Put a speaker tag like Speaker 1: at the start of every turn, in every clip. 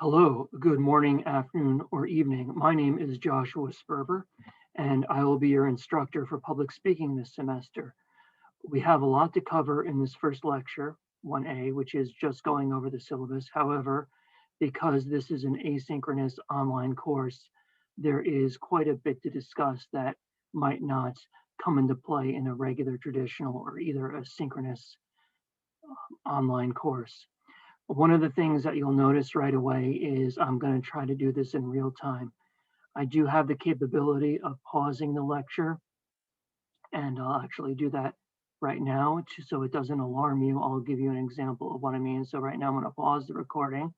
Speaker 1: Hello, good morning, afternoon, or evening. My name is Joshua Sperber, and I will be your instructor for public speaking this semester. We have a lot to cover in this first lecture, 1A, which is just going over the syllabus. However, because this is an asynchronous online course, there is quite a bit to discuss that might not come into play in a regular traditional or either a synchronous online course. One of the things that you'll notice right away is I'm going to try to do this in real time. I do have the capability of pausing the lecture, and I'll actually do that right now so it doesn't alarm you. I'll give you an example of what I mean. So right now I'm going to pause the recording.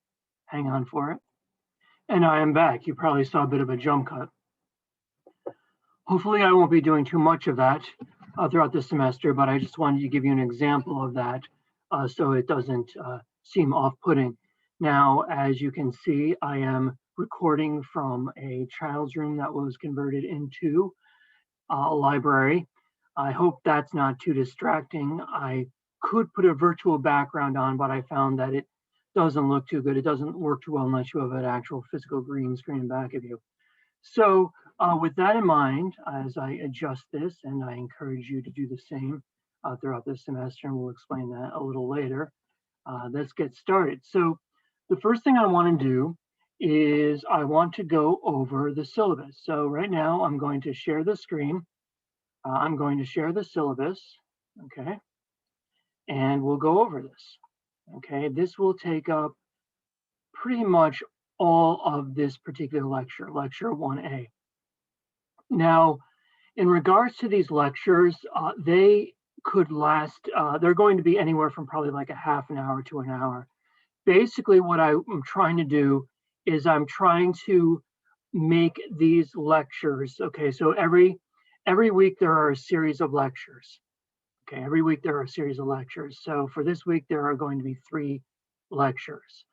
Speaker 1: Hang on for it. And I am back. You probably saw a bit of a jump cut. Hopefully I won't be doing too much of that throughout the semester, but I just wanted to give you an example of that so it doesn't seem off-putting. Now, as you can see, I am recording from a child's room that was converted into a library. I hope that's not too distracting. I could put a virtual background on, but I found that it doesn't look too good. It doesn't work too well unless you have an actual physical green screen in back of you. So with that in mind, as I adjust this, and I encourage you to do the same throughout this semester, and we'll explain that a little later, let's get started. So the first thing I want to do is I want to go over the syllabus. So right now I'm going to share the screen. I'm going to share the syllabus, okay? And we'll go over this, okay? This will take up pretty much all of this particular lecture, lecture 1A. Now, in regards to these lectures, they could last, they're going to be anywhere from probably like a half an hour to an hour. Basically, what I'm trying to do is I'm trying to make these lectures, okay, so every week there are a series of lectures. Okay, every week there are a series of lectures. So for this week, there are going to be 3 lectures.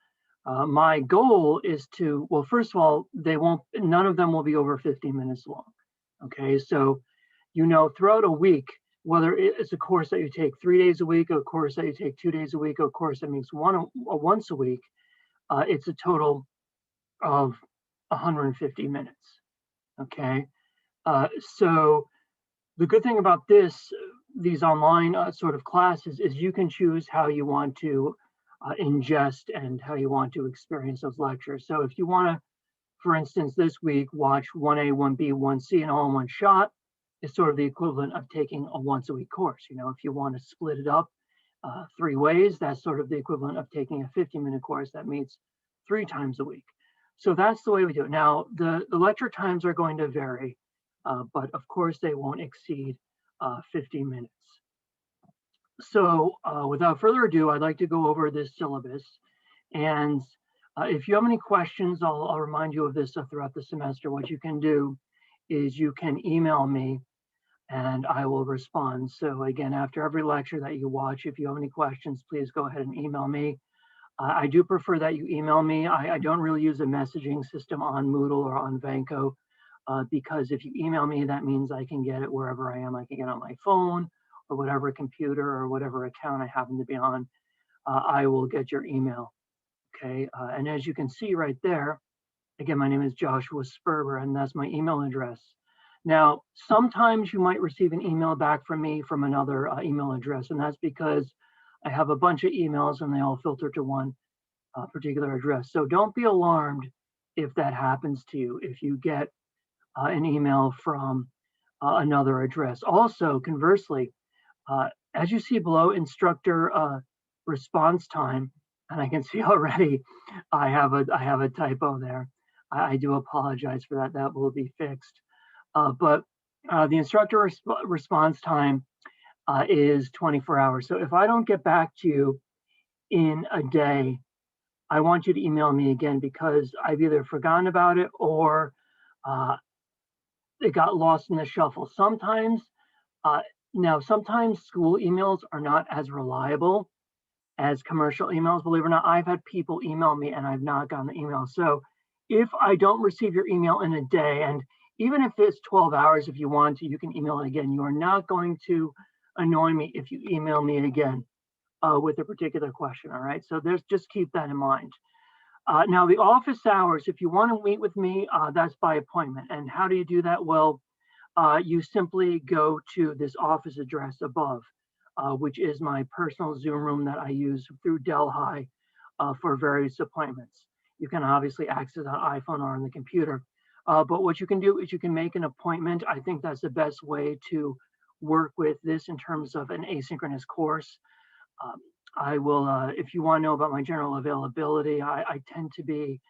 Speaker 1: My goal is to, well, first of all, none of them will be over 50 minutes long. Okay, so, throughout a week, whether it's a course that you take 3 days a week, a course that you take 2 days a week, a course that meets once a week, it's a total of 150 minutes. Okay, so the good thing about these online sort of classes is you can choose how you want to ingest and how you want to experience those lectures. So if you want to, for instance, this week, watch 1A, 1B, 1C and all in one shot, it's sort of the equivalent of taking a once a week course. If you want to split it up 3 ways, that's sort of the equivalent of taking a 50-minute course that meets 3 times a week. So that's the way we do it. Now, the lecture times are going to vary, but of course they won't exceed 50 minutes. So without further ado, I'd like to go over this syllabus. And if you have any questions, I'll remind you of this throughout the semester. What you can do is you can email me and I will respond. So again, after every lecture that you watch, if you have any questions, please go ahead and email me. I do prefer that you email me. I don't really use a messaging system on Moodle or on Vanco because if you email me, that means I can get it wherever I am. I can get it on my phone or whatever computer or whatever account I happen to be on. I will get your email. Okay, and as you can see right there, again, my name is Joshua Sperber, and that's my email address. Now, sometimes you might receive an email back from me from another email address, and that's because I have a bunch of emails and they all filter to one particular address. So don't be alarmed if that happens to you, if you get an email from another address. Also, conversely, as you see below, instructor response time, and I can see already I have a typo there. I do apologize for that. That will be fixed. But the instructor response time is 24 hours. So if I don't get back to you in a day, I want you to email me again because I've either forgotten about it or it got lost in the shuffle. Sometimes school emails are not as reliable as commercial emails. Believe it or not, I've had people email me and I've not gotten the email. So if I don't receive your email in a day, and even if it's 12 hours, if you want to, you can email it again. You are not going to annoy me if you email me again with a particular question, all right? So just keep that in mind. Now the office hours, if you want to meet with me, that's by appointment. And how do you do that? Well, you simply go to this office address above, which is my personal Zoom room that I use through Delhi for various appointments. You can obviously access on iPhone or on the computer. But what you can do is you can make an appointment. I think that's the best way to work with this in terms of an asynchronous course. Um, I will, if you want to know about my general availability, I tend to be,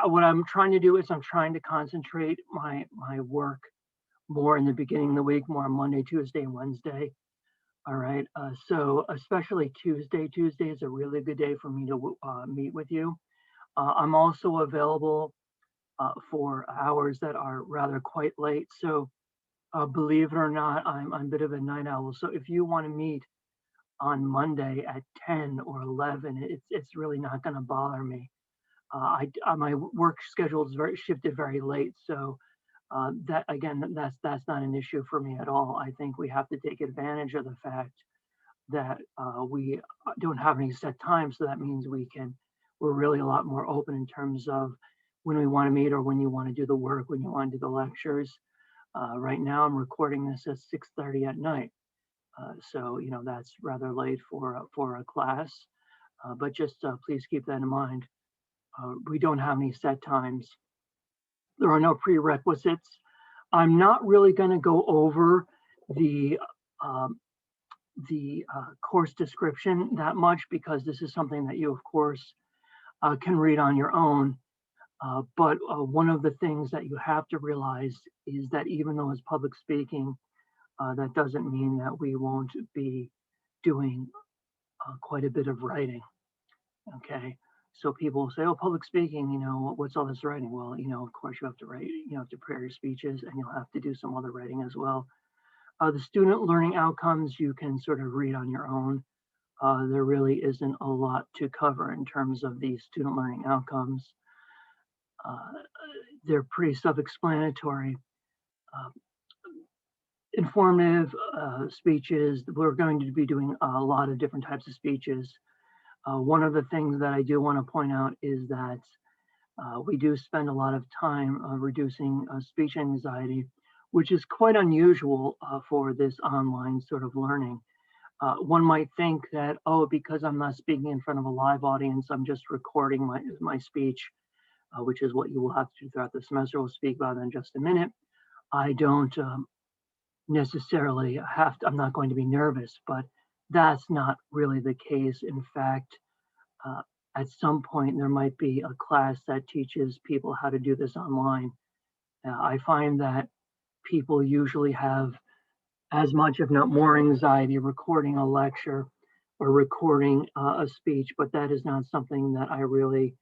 Speaker 1: what I'm trying to do is I'm trying to concentrate my work more in the beginning of the week, more on Monday, Tuesday, and Wednesday. All right. So especially Tuesday. Tuesday is a really good day for me to meet with you. I'm also available for hours that are rather quite late. So believe it or not, I'm a bit of a night owl. So if you want to meet on Monday at 10 or 11, it's really not going to bother me. My work schedule is very shifted very late, so that again, that's not an issue for me at all. I think we have to take advantage of the fact that we don't have any set time, so that means we're really a lot more open in terms of when we want to meet or when you want to do the work, when you want to do the lectures. Right now, I'm recording this at 6:30 at night. So, that's rather late for a class, but just please keep that in mind. We don't have any set times. There are no prerequisites. I'm not really going to go over the um, course description that much because this is something that you, of course, can read on your own. But one of the things that you have to realize is that even though it's public speaking, that doesn't mean that we won't be doing quite a bit of writing. Okay. So people say, oh, public speaking, what's all this writing? Well, of course you have to write, you have to prepare your speeches and you'll have to do some other writing as well. The student learning outcomes you can sort of read on your own. There really isn't a lot to cover in terms of these student learning outcomes. They're pretty self-explanatory. Uh, Informative speeches. We're going to be doing a lot of different types of speeches. One of the things that I do want to point out is that we do spend a lot of time reducing speech anxiety, which is quite unusual for this online sort of learning. One might think that, oh, because I'm not speaking in front of a live audience, I'm just recording my speech, which is what you will have to do throughout the semester. We'll speak about in just a minute. I don't necessarily I'm not going to be nervous, but that's not really the case. In fact, uh, at some point there might be a class that teaches people how to do this online. I find that people usually have as much, if not more, anxiety recording a lecture or recording a speech, but that is not something that I really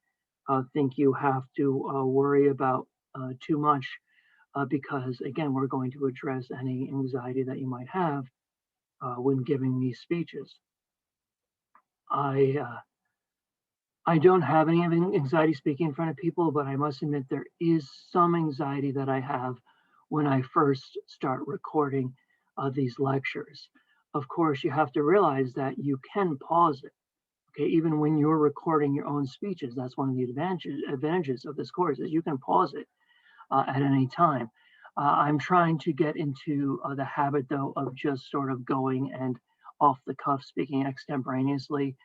Speaker 1: think you have to worry about too much because, again, we're going to address any anxiety that you might have when giving these speeches. I don't have any anxiety speaking in front of people, but I must admit there is some anxiety that I have when I first start recording these lectures. Of course, you have to realize that you can pause it. Okay, even when you're recording your own speeches, that's one of the advantages of this course is you can pause it at any time. I'm trying to get into the habit, though, of just sort of going and off the cuff speaking extemporaneously.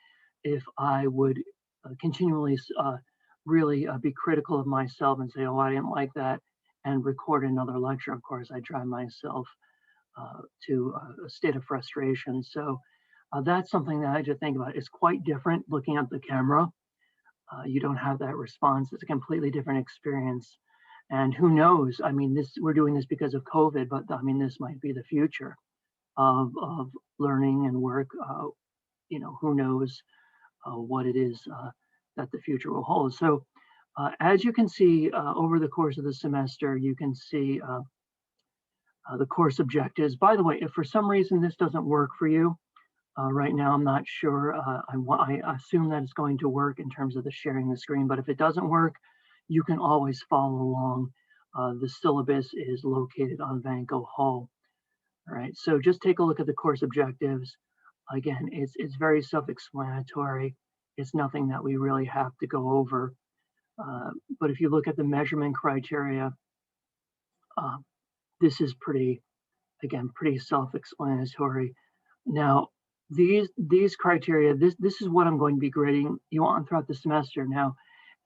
Speaker 1: If I would continually really be critical of myself and say, oh, I didn't like that, and record another lecture, of course, I drive myself to a state of frustration. So that's something that I had to think about. It's quite different looking at the camera. You don't have that response. It's a completely different experience. And who knows? I mean, we're doing this because of COVID, but I mean, this might be the future of learning and work. Who knows what it is that the future will hold. So as you can see over the course of the semester, you can see the course objectives. By the way, if for some reason this doesn't work for you, right now I'm not sure. I assume that it's going to work in terms of the sharing the screen, but if it doesn't work, you can always follow along. The syllabus is located on Vanco Hall. All right, so just take a look at the course objectives. Again, it's very self-explanatory. It's nothing that we really have to go over. But if you look at the measurement criteria, uh, this is pretty, again, pretty self-explanatory. Now, these criteria, this is what I'm going to be grading you on throughout the semester. Now,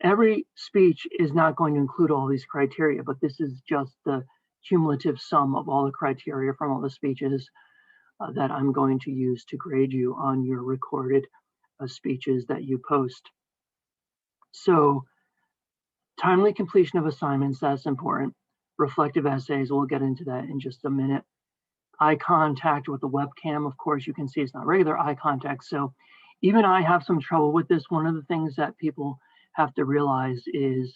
Speaker 1: every speech is not going to include all these criteria, but this is just the cumulative sum of all the criteria from all the speeches that I'm going to use to grade you on your recorded speeches that you post. So timely completion of assignments, that's important. Reflective essays, we'll get into that in just a minute. Eye contact with the webcam, of course, you can see it's not regular eye contact. So even I have some trouble with this. One of the things that people have to realize is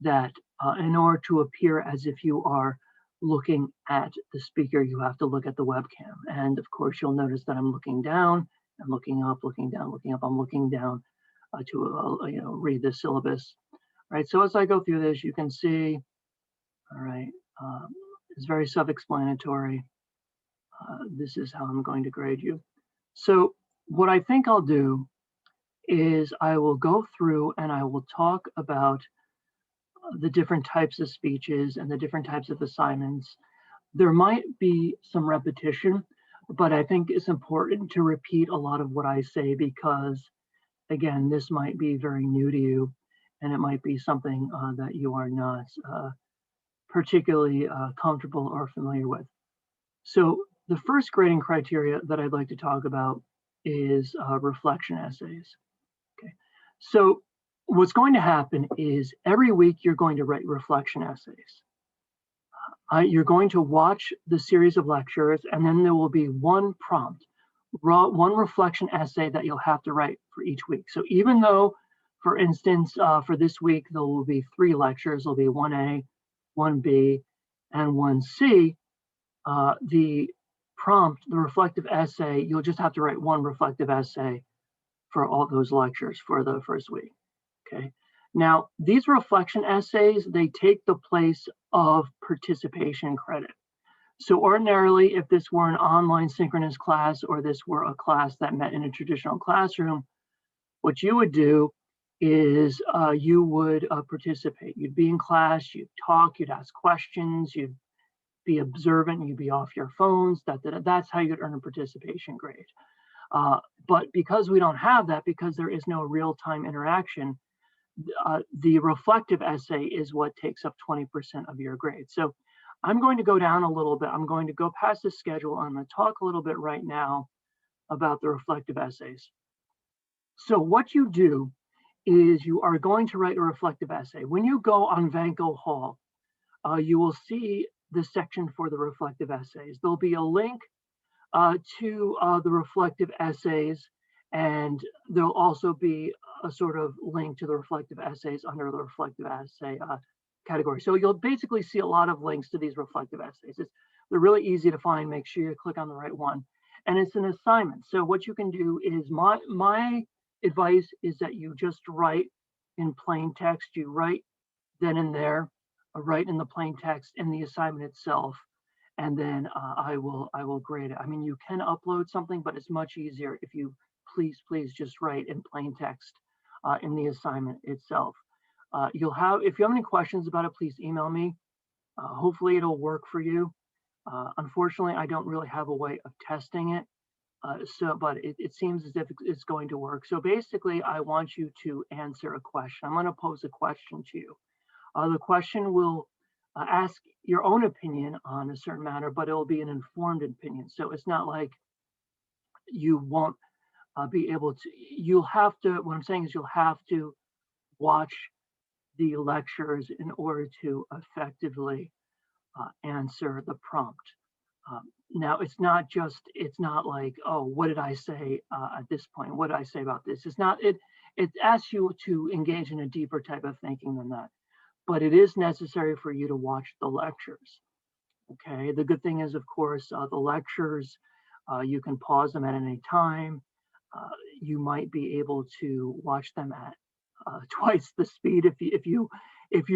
Speaker 1: that in order to appear as if you are looking at the speaker, you have to look at the webcam. And of course, you'll notice that I'm looking down, I'm looking up, looking down, looking up, I'm looking down to read the syllabus. Right, so as I go through this, you can see, all right, it's very self-explanatory. This is how I'm going to grade you. So what I think I'll do is I will go through and I will talk about the different types of speeches and the different types of assignments. There might be some repetition, but I think it's important to repeat a lot of what I say because, again, this might be very new to you and it might be something that you are not particularly comfortable or familiar with. So the first grading criteria that I'd like to talk about is reflection essays. Okay, so what's going to happen is every week you're going to write reflection essays. You're going to watch the series of lectures, and then there will be one prompt, one reflection essay that you'll have to write for each week. So even though, for instance, for this week, there will be 3 lectures, there'll be 1A, 1B, and 1C, the prompt, the reflective essay, you'll just have to write one reflective essay for all those lectures for the first week, okay? Now, these reflection essays, they take the place of participation credit. So ordinarily, if this were an online synchronous class or this were a class that met in a traditional classroom, what you would do is you would participate. You'd be in class, you'd talk, you'd ask questions, you'd be observant, you'd be off your phones, that's how you'd earn a participation grade. But because we don't have that, because there is no real-time interaction, the reflective essay is what takes up 20% of your grade. So I'm going to go down a little bit. I'm going to go past the schedule. I'm going to talk a little bit right now about the reflective essays. So what you do is you are going to write a reflective essay. When you go on Vanco Hall, you will see the section for the reflective essays. There'll be a link to the reflective essays, and there'll also be a sort of link to the reflective essays under the reflective essay category. So you'll basically see a lot of links to these reflective essays. They're really easy to find. Make sure you click on the right one. And it's an assignment. So what you can do is, my advice is that you just write in plain text. You write then and there, write in the plain text in the assignment itself, and then I will grade it. I mean, you can upload something, but it's much easier if you please just write in plain text in the assignment itself. If you have any questions about it, please email me. Hopefully it'll work for you. Unfortunately, I don't really have a way of testing it. But it seems as if it's going to work. So basically, I want you to answer a question. I'm going to pose a question to you. The question will ask your own opinion on a certain matter, but it will be an informed opinion. So it's not like you won't be able to, you'll have to, what I'm saying is you'll have to watch the lectures in order to effectively answer the prompt. Now, it's not like, oh, what did I say at this point? What did I say about this? It asks you to engage in a deeper type of thinking than that. But it is necessary for you to watch the lectures. Okay, the good thing is, of course, the lectures, you can pause them at any time. You might be able to watch them at twice the speed if you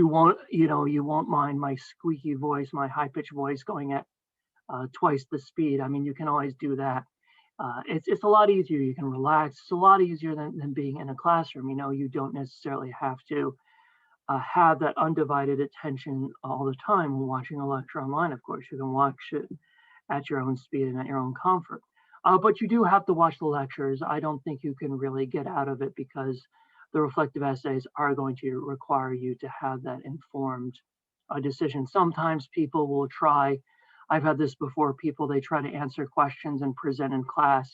Speaker 1: won't, you won't mind my squeaky voice, my high-pitched voice going at twice the speed. I mean, you can always do that. It's a lot easier. You can relax. It's a lot easier than being in a classroom. You don't necessarily have to have that undivided attention all the time when watching a lecture online. Of course, you can watch it at your own speed and at your own comfort. But you do have to watch the lectures. I don't think you can really get out of it because the reflective essays are going to require you to have that informed decision. Sometimes people will try, I've had this before, they try to answer questions and present in class,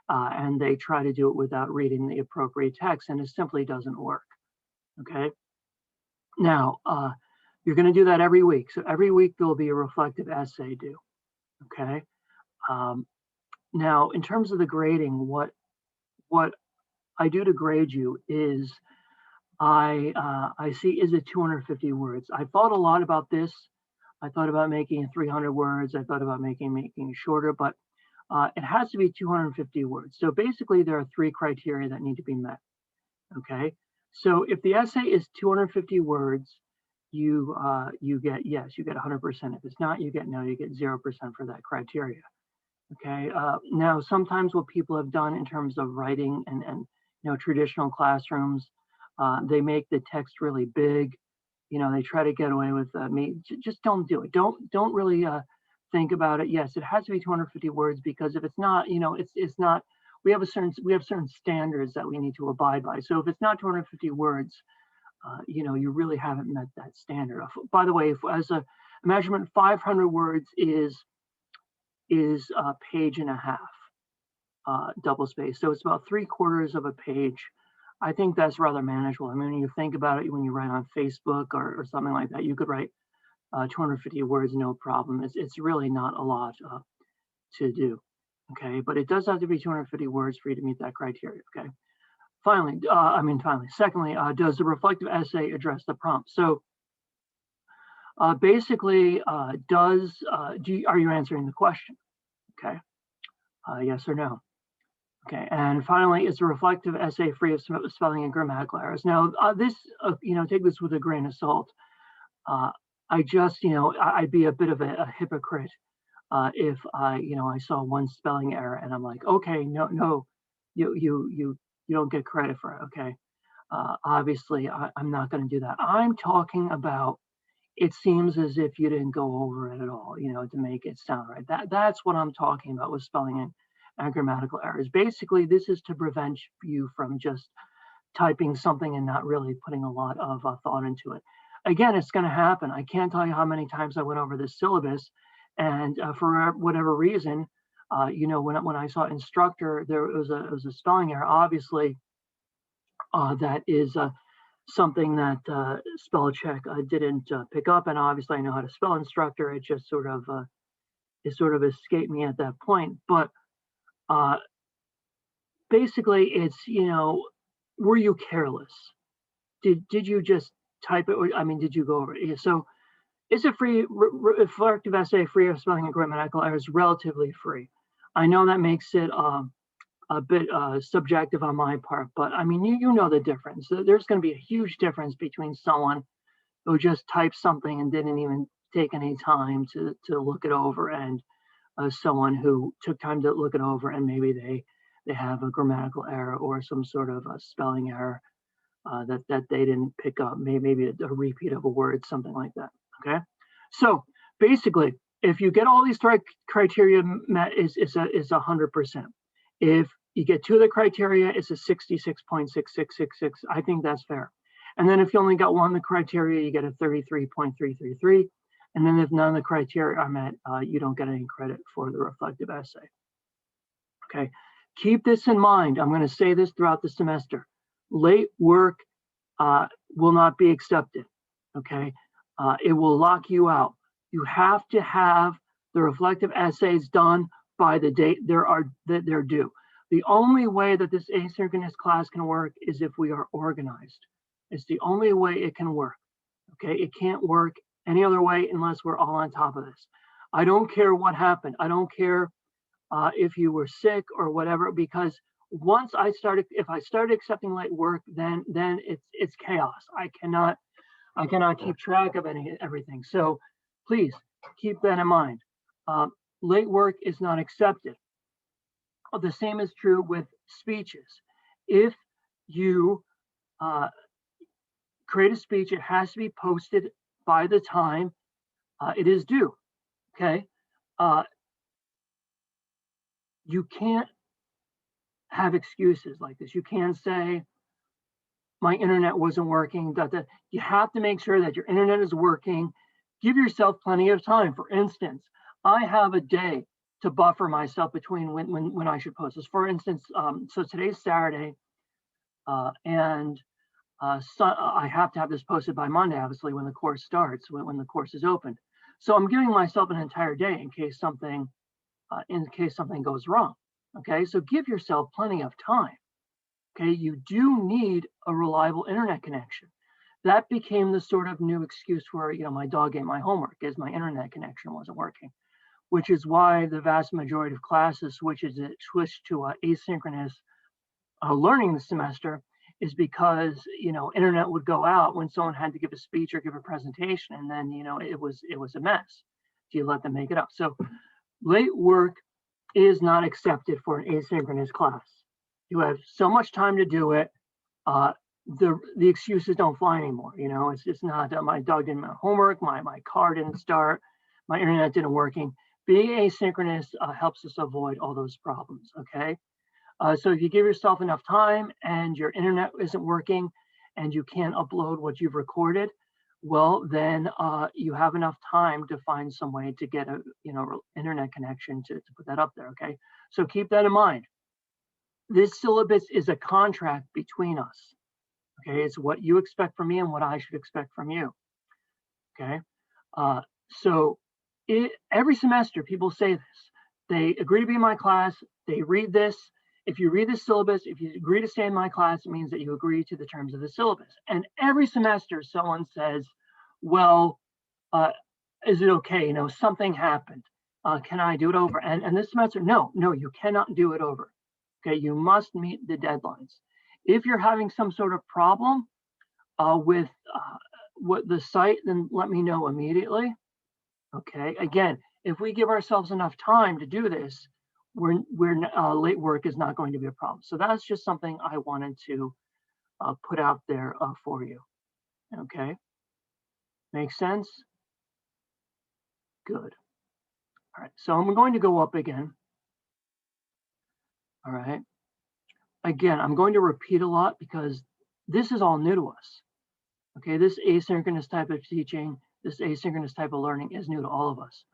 Speaker 1: and they try to do it without reading the appropriate text, and it simply doesn't work, okay? Now, you're gonna do that every week. So every week there'll be a reflective essay due, okay? Now, in terms of the grading, what I do to grade you is I see, is it 250 words? I thought a lot about this. I thought about making it 300 words. I thought about making it shorter, but it has to be 250 words. So basically there are 3 criteria that need to be met, okay? So if the essay is 250 words, you get yes, you get 100%. If it's not, you get no, you get 0% for that criteria. Okay. Now, sometimes what people have done in terms of writing and traditional classrooms, they make the text really big. They try to get away with me. Just don't do it. Don't really think about it. Yes, it has to be 250 words because if it's not, it's not. We have certain standards that we need to abide by. So if it's not 250 words, you really haven't met that standard. By the way, if as a measurement, 500 words is a page and a half, double space. So it's about 3/4 of a page. I think that's rather manageable. I mean, when you think about it, when you write on Facebook or something like that, you could write 250 words, no problem. It's really not a lot to do, okay? But it does have to be 250 words for you to meet that criteria, okay? Secondly, does the reflective essay address the prompt? So basically, are you answering the question? Okay, yes or no? Okay, and finally, is a reflective essay free of spelling and grammatical errors? Now, this, take this with a grain of salt. I'd be a bit of a hypocrite if I saw one spelling error and I'm like, okay, no, you don't get credit for it. Okay, obviously, I'm not going to do that. I'm talking about, it seems as if you didn't go over it at all, to make it sound right. That's what I'm talking about with spelling and grammatical errors. Basically, this is to prevent you from just typing something and not really putting a lot of thought into it. Again, it's going to happen. I can't tell you how many times I went over this syllabus, and for whatever reason, when I saw instructor, there was a spelling error. Obviously, that is something that spell check didn't pick up, and obviously I know how to spell instructor. It just sort of escaped me at that point. But basically, it's were you careless? Did you just type it? I mean, did you go over it? So, is it free? Reflective essay free of spelling and grammatical errors? Relatively free. I know that makes it a bit subjective on my part, but I mean, you know the difference. There's going to be a huge difference between someone who just typed something and didn't even take any time to look it over, and someone who took time to look it over and maybe they have a grammatical error or some sort of a spelling error that they didn't pick up, maybe a repeat of a word, something like that. Okay, so basically, if you get all these criteria met, is 100%. If you get 2 of the criteria, it's a 66.6666. I think that's fair. And then if you only got 1 of the criteria, you get a 33.333. And then if none of the criteria are met, you don't get any credit for the reflective essay. Okay, keep this in mind. I'm going to say this throughout the semester. Late work will not be accepted. Okay, it will lock you out. You have to have the reflective essays done by the date they're due. The only way that this asynchronous class can work is if we are organized. It's the only way it can work. Okay, it can't work any other way unless we're all on top of this. I don't care what happened. I don't care if you were sick or whatever, because once if I started accepting late work, then it's chaos. I cannot keep track of everything. So please keep that in mind. Late work is not accepted. The same is true with speeches. If you create a speech. It has to be posted by the time it is due. Okay. You can't have excuses like this. You can't say, my internet wasn't working. You have to make sure that your internet is working. Give yourself plenty of time. For instance, I have a day to buffer myself between when I should post this. For instance, so today's Saturday, and so I have to have this posted by Monday, obviously, when the course starts, when the course is opened. So I'm giving myself an entire day in case something goes wrong. Okay, so give yourself plenty of time. Okay, you do need a reliable internet connection. That became the sort of new excuse where, you know, my dog ate my homework, is my internet connection wasn't working, which is why the vast majority of classes switched to asynchronous learning this semester, is because, you know, internet would go out when someone had to give a speech or give a presentation, and then, you know, it was a mess. Do you let them make it up? So late work is not accepted for an asynchronous class. You have so much time to do it. The excuses don't fly anymore. You know, it's just not my dog didn't my homework, my car didn't start, my internet didn't working. Being asynchronous helps us avoid all those problems. Okay, so if you give yourself enough time and your internet isn't working and you can't upload what you've recorded, well, then you have enough time to find some way to get a internet connection to put that up there. Okay, so keep that in mind. This syllabus is a contract between us. Okay, it's what you expect from me and what I should expect from you. Okay, so every semester people say this. They agree to be in my class. They read this. If you read the syllabus, if you agree to stay in my class, it means that you agree to the terms of the syllabus. And every semester someone says, well, is it okay? You know, something happened. Can I do it over? And this semester, no, you cannot do it over. Okay, you must meet the deadlines. If you're having some sort of problem with what the site, then let me know immediately. Okay, again, if we give ourselves enough time to do this, late work is not going to be a problem. So that's just something I wanted to put out there for you. Okay, makes sense? Good. All right, so I'm going to go up again. All right. Again, I'm going to repeat a lot because this is all new to us. Okay, this asynchronous type of teaching, this asynchronous type of learning is new to all of us.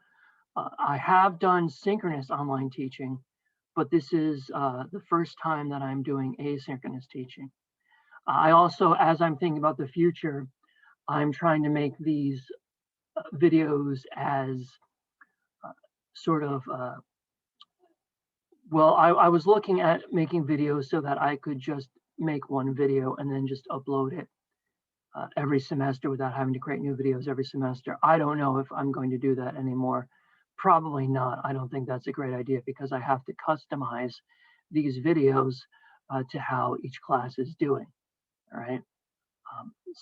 Speaker 1: I have done synchronous online teaching, but this is the first time that I'm doing asynchronous teaching. I also, as I'm thinking about the future, I'm trying to make these videos as sort of, well, I was looking at making videos so that I could just make one video and then just upload it every semester without having to create new videos every semester. I don't know if I'm going to do that anymore. Probably not. I don't think that's a great idea because I have to customize these videos to how each class is doing. All right.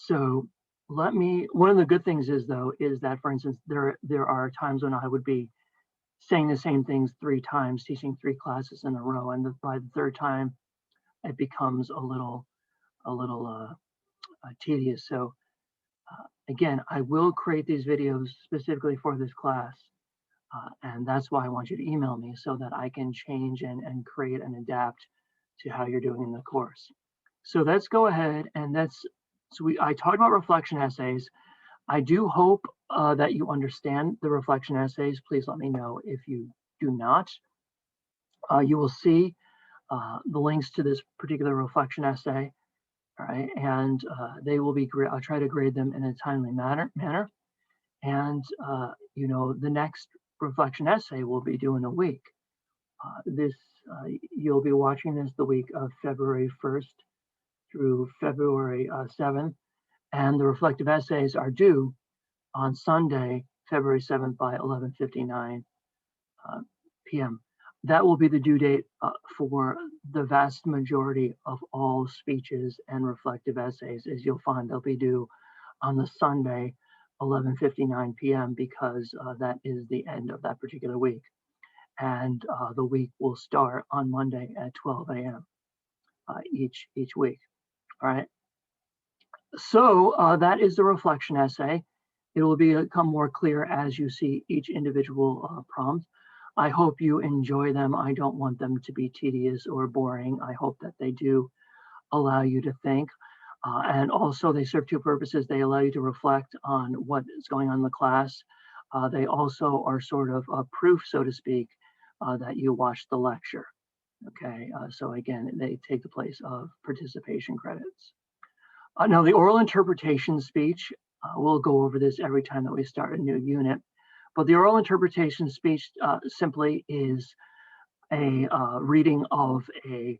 Speaker 1: So one of the good things is though, is that for instance, there are times when I would be saying the same things 3 times, teaching 3 classes in a row. And by the third time, it becomes a little tedious. So again, I will create these videos specifically for this class. And that's why I want you to email me so that I can change and create and adapt to how you're doing in the course. So let's go ahead and I talked about reflection essays. I do hope that you understand the reflection essays. Please let me know if you do not. You will see the links to this particular reflection essay. All right, and they will be I'll try to grade them in a timely manner. And you know, the next reflection essay will be due in a week. You'll be watching this the week of February 1st through February 7th, and the reflective essays are due on Sunday, February 7th by 11:59 p.m. That will be the due date for the vast majority of all speeches and reflective essays. As you'll find, they'll be due on the Sunday, 11:59 p.m. because that is the end of that particular week. And the week will start on Monday at 12 a.m. Each week. All right. So that is the reflection essay. It will become more clear as you see each individual prompt. I hope you enjoy them. I don't want them to be tedious or boring. I hope that they do allow you to think. And also they serve two purposes. They allow you to reflect on what is going on in the class. They also are sort of a proof, so to speak, that you watched the lecture. Okay, so again, they take the place of participation credits. Now, the oral interpretation speech, we'll go over this every time that we start a new unit, but the oral interpretation speech simply is a reading of a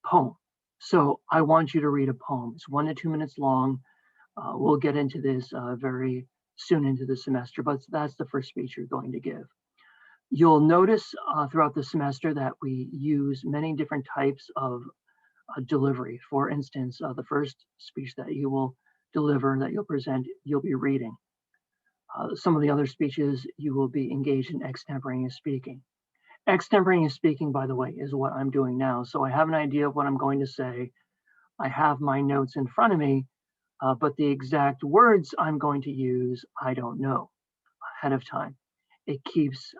Speaker 1: poem. So I want you to read a poem. It's 1 to 2 minutes long. We'll get into this very soon into the semester, but that's the first speech you're going to give. You'll notice throughout the semester that we use many different types of delivery. For instance, the first speech that you will deliver, that you'll present, you'll be reading. Some of the other speeches, you will be engaged in extemporaneous speaking. Extemporaneous speaking, by the way, is what I'm doing now. So I have an idea of what I'm going to say. I have my notes in front of me, but the exact words I'm going to use, I don't know ahead of time. It keeps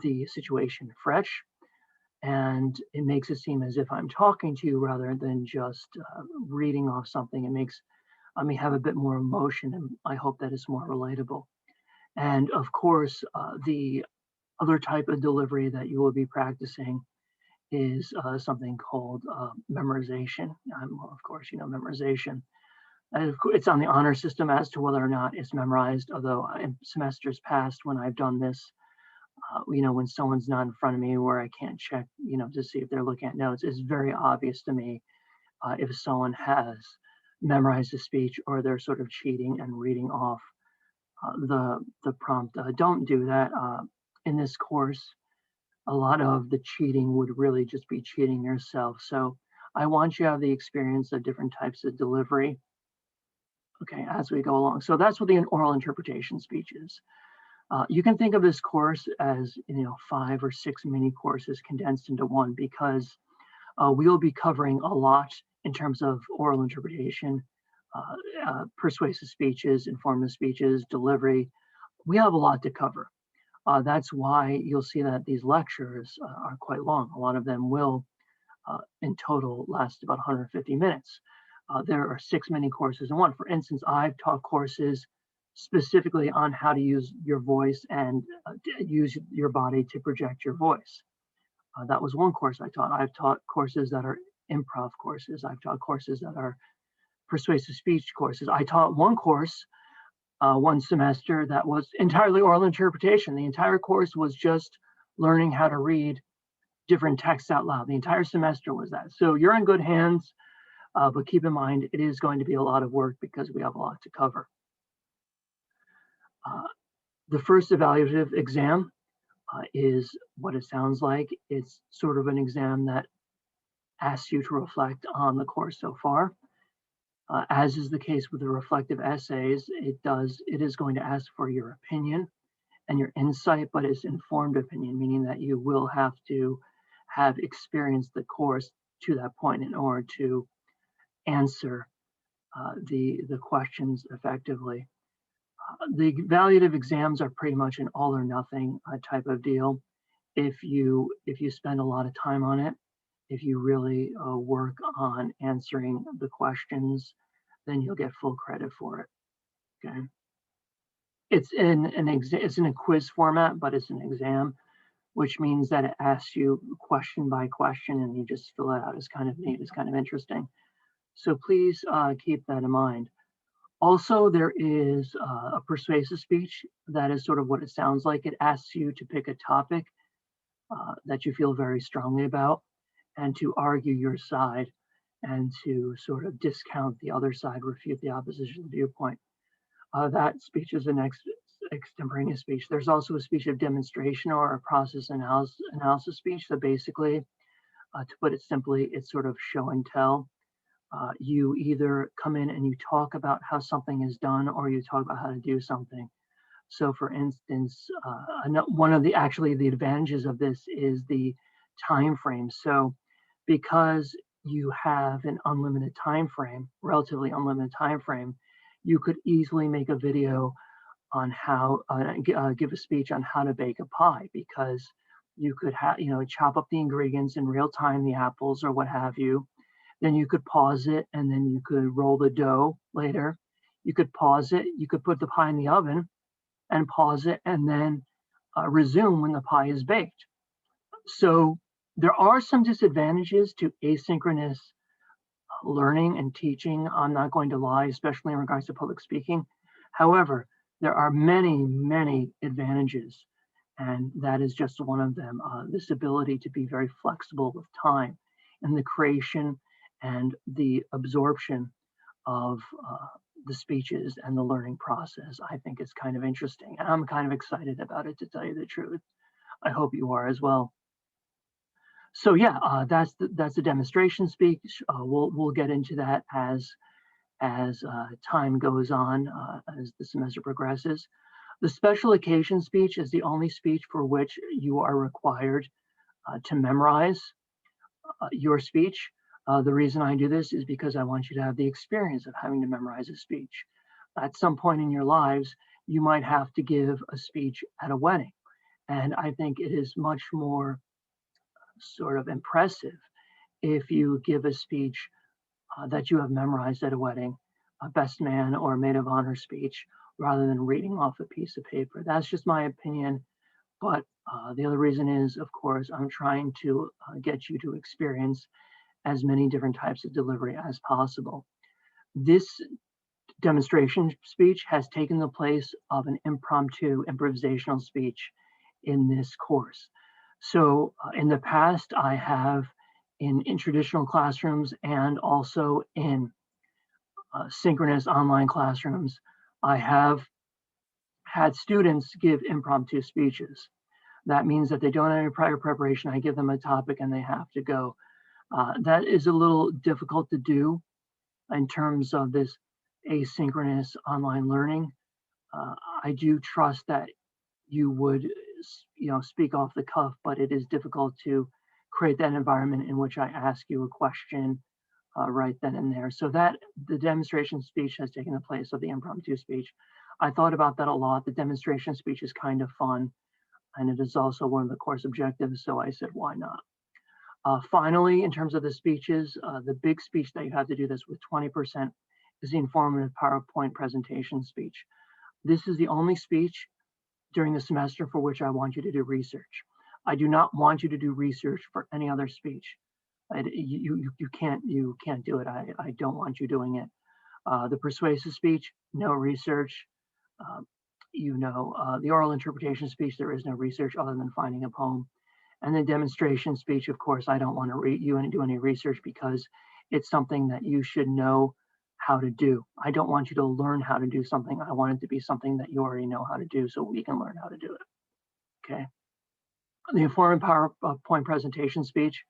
Speaker 1: the situation fresh, and it makes it seem as if I'm talking to you rather than just reading off something. It makes me have a bit more emotion, and I hope that it's more relatable. And of course, the other type of delivery that you will be practicing is something called memorization. Of course, you know memorization. And it's on the honor system as to whether or not it's memorized, although in semesters past when I've done this, when someone's not in front of me where I can't check, to see if they're looking at notes, it's very obvious to me if someone has memorized a speech or they're sort of cheating and reading off the prompt. Don't do that. In this course, a lot of the cheating would really just be cheating yourself. So I want you to have the experience of different types of delivery, okay, as we go along. So that's what the oral interpretation speech is. You can think of this course as 5 or 6 mini courses condensed into one, because we'll be covering a lot in terms of oral interpretation, persuasive speeches, informative speeches, delivery. We have a lot to cover. That's why you'll see that these lectures are quite long. A lot of them will, in total, last about 150 minutes. There are 6 mini courses in one. For instance, I've taught courses specifically on how to use your voice and use your body to project your voice. That was one course I taught. I've taught courses that are improv courses. I've taught courses that are persuasive speech courses. I taught one course one semester that was entirely oral interpretation. The entire course was just learning how to read different texts out loud. The entire semester was that. So you're in good hands, but keep in mind, it is going to be a lot of work because we have a lot to cover. The first evaluative exam is what it sounds like. It's sort of an exam that asks you to reflect on the course so far. As is the case with the reflective essays, it is going to ask for your opinion and your insight, but it's informed opinion, meaning that you will have to have experienced the course to that point in order to answer the questions effectively. The evaluative exams are pretty much an all or nothing type of deal. If you spend a lot of time on it, if you really work on answering the questions, then you'll get full credit for it. Okay. It's in a quiz format, but it's an exam, which means that it asks you question by question and you just fill it out. It's kind of neat. It's kind of interesting. So please keep that in mind. Also, there is a persuasive speech that is sort of what it sounds like. It asks you to pick a topic that you feel very strongly about and to argue your side and to sort of discount the other side, refute the opposition viewpoint. That speech is an extemporaneous speech. There's also a speech of demonstration or a process analysis speech. So basically, to put it simply, it's sort of show and tell. You either come in and you talk about how something is done or you talk about how to do something. So for instance, one of the advantages of this is the time frame. So because you have an unlimited time frame, relatively unlimited time frame, you could easily make a video on how give a speech on how to bake a pie, because you could have, chop up the ingredients in real time, the apples or what have you. Then you could pause it, and then you could roll the dough later. You could pause it, you could put the pie in the oven and pause it, and then resume when the pie is baked. So there are some disadvantages to asynchronous learning and teaching. I'm not going to lie, especially in regards to public speaking. However, there are many, many advantages, and that is just one of them. This ability to be very flexible with time and the creation and the absorption of the speeches and the learning process, I think is kind of interesting. And I'm kind of excited about it, to tell you the truth. I hope you are as well. So yeah, that's the demonstration speech. We'll get into that as time goes on, as the semester progresses. The special occasion speech is the only speech for which you are required to memorize your speech. The reason I do this is because I want you to have the experience of having to memorize a speech. At some point in your lives, you might have to give a speech at a wedding. And I think it is much more sort of impressive if you give a speech that you have memorized at a wedding, a best man or maid of honor speech, rather than reading off a piece of paper. That's just my opinion. But the other reason is, of course, I'm trying to get you to experience as many different types of delivery as possible. This demonstration speech has taken the place of an impromptu improvisational speech in this course. So in the past, I have in traditional classrooms and also in synchronous online classrooms, I have had students give impromptu speeches. That means that they don't have any prior preparation. I give them a topic and they have to go. That is a little difficult to do in terms of this asynchronous online learning. I do trust that you would, speak off the cuff, but it is difficult to create that environment in which I ask you a question right then and there. So that the demonstration speech has taken the place of the impromptu speech. I thought about that a lot. The demonstration speech is kind of fun, and it is also one of the course objectives. So I said, why not? Finally, in terms of the speeches, the big speech that you have to do this with 20% is the informative PowerPoint presentation speech. This is the only speech during the semester for which I want you to do research. I do not want you to do research for any other speech. You can't do it. I don't want you doing it. The persuasive speech, no research. The oral interpretation speech, there is no research other than finding a poem. And the demonstration speech, of course, I don't want to read you and do any research because it's something that you should know how to do. I don't want you to learn how to do something. I want it to be something that you already know how to do so we can learn how to do it. Okay. The informative PowerPoint presentation speech,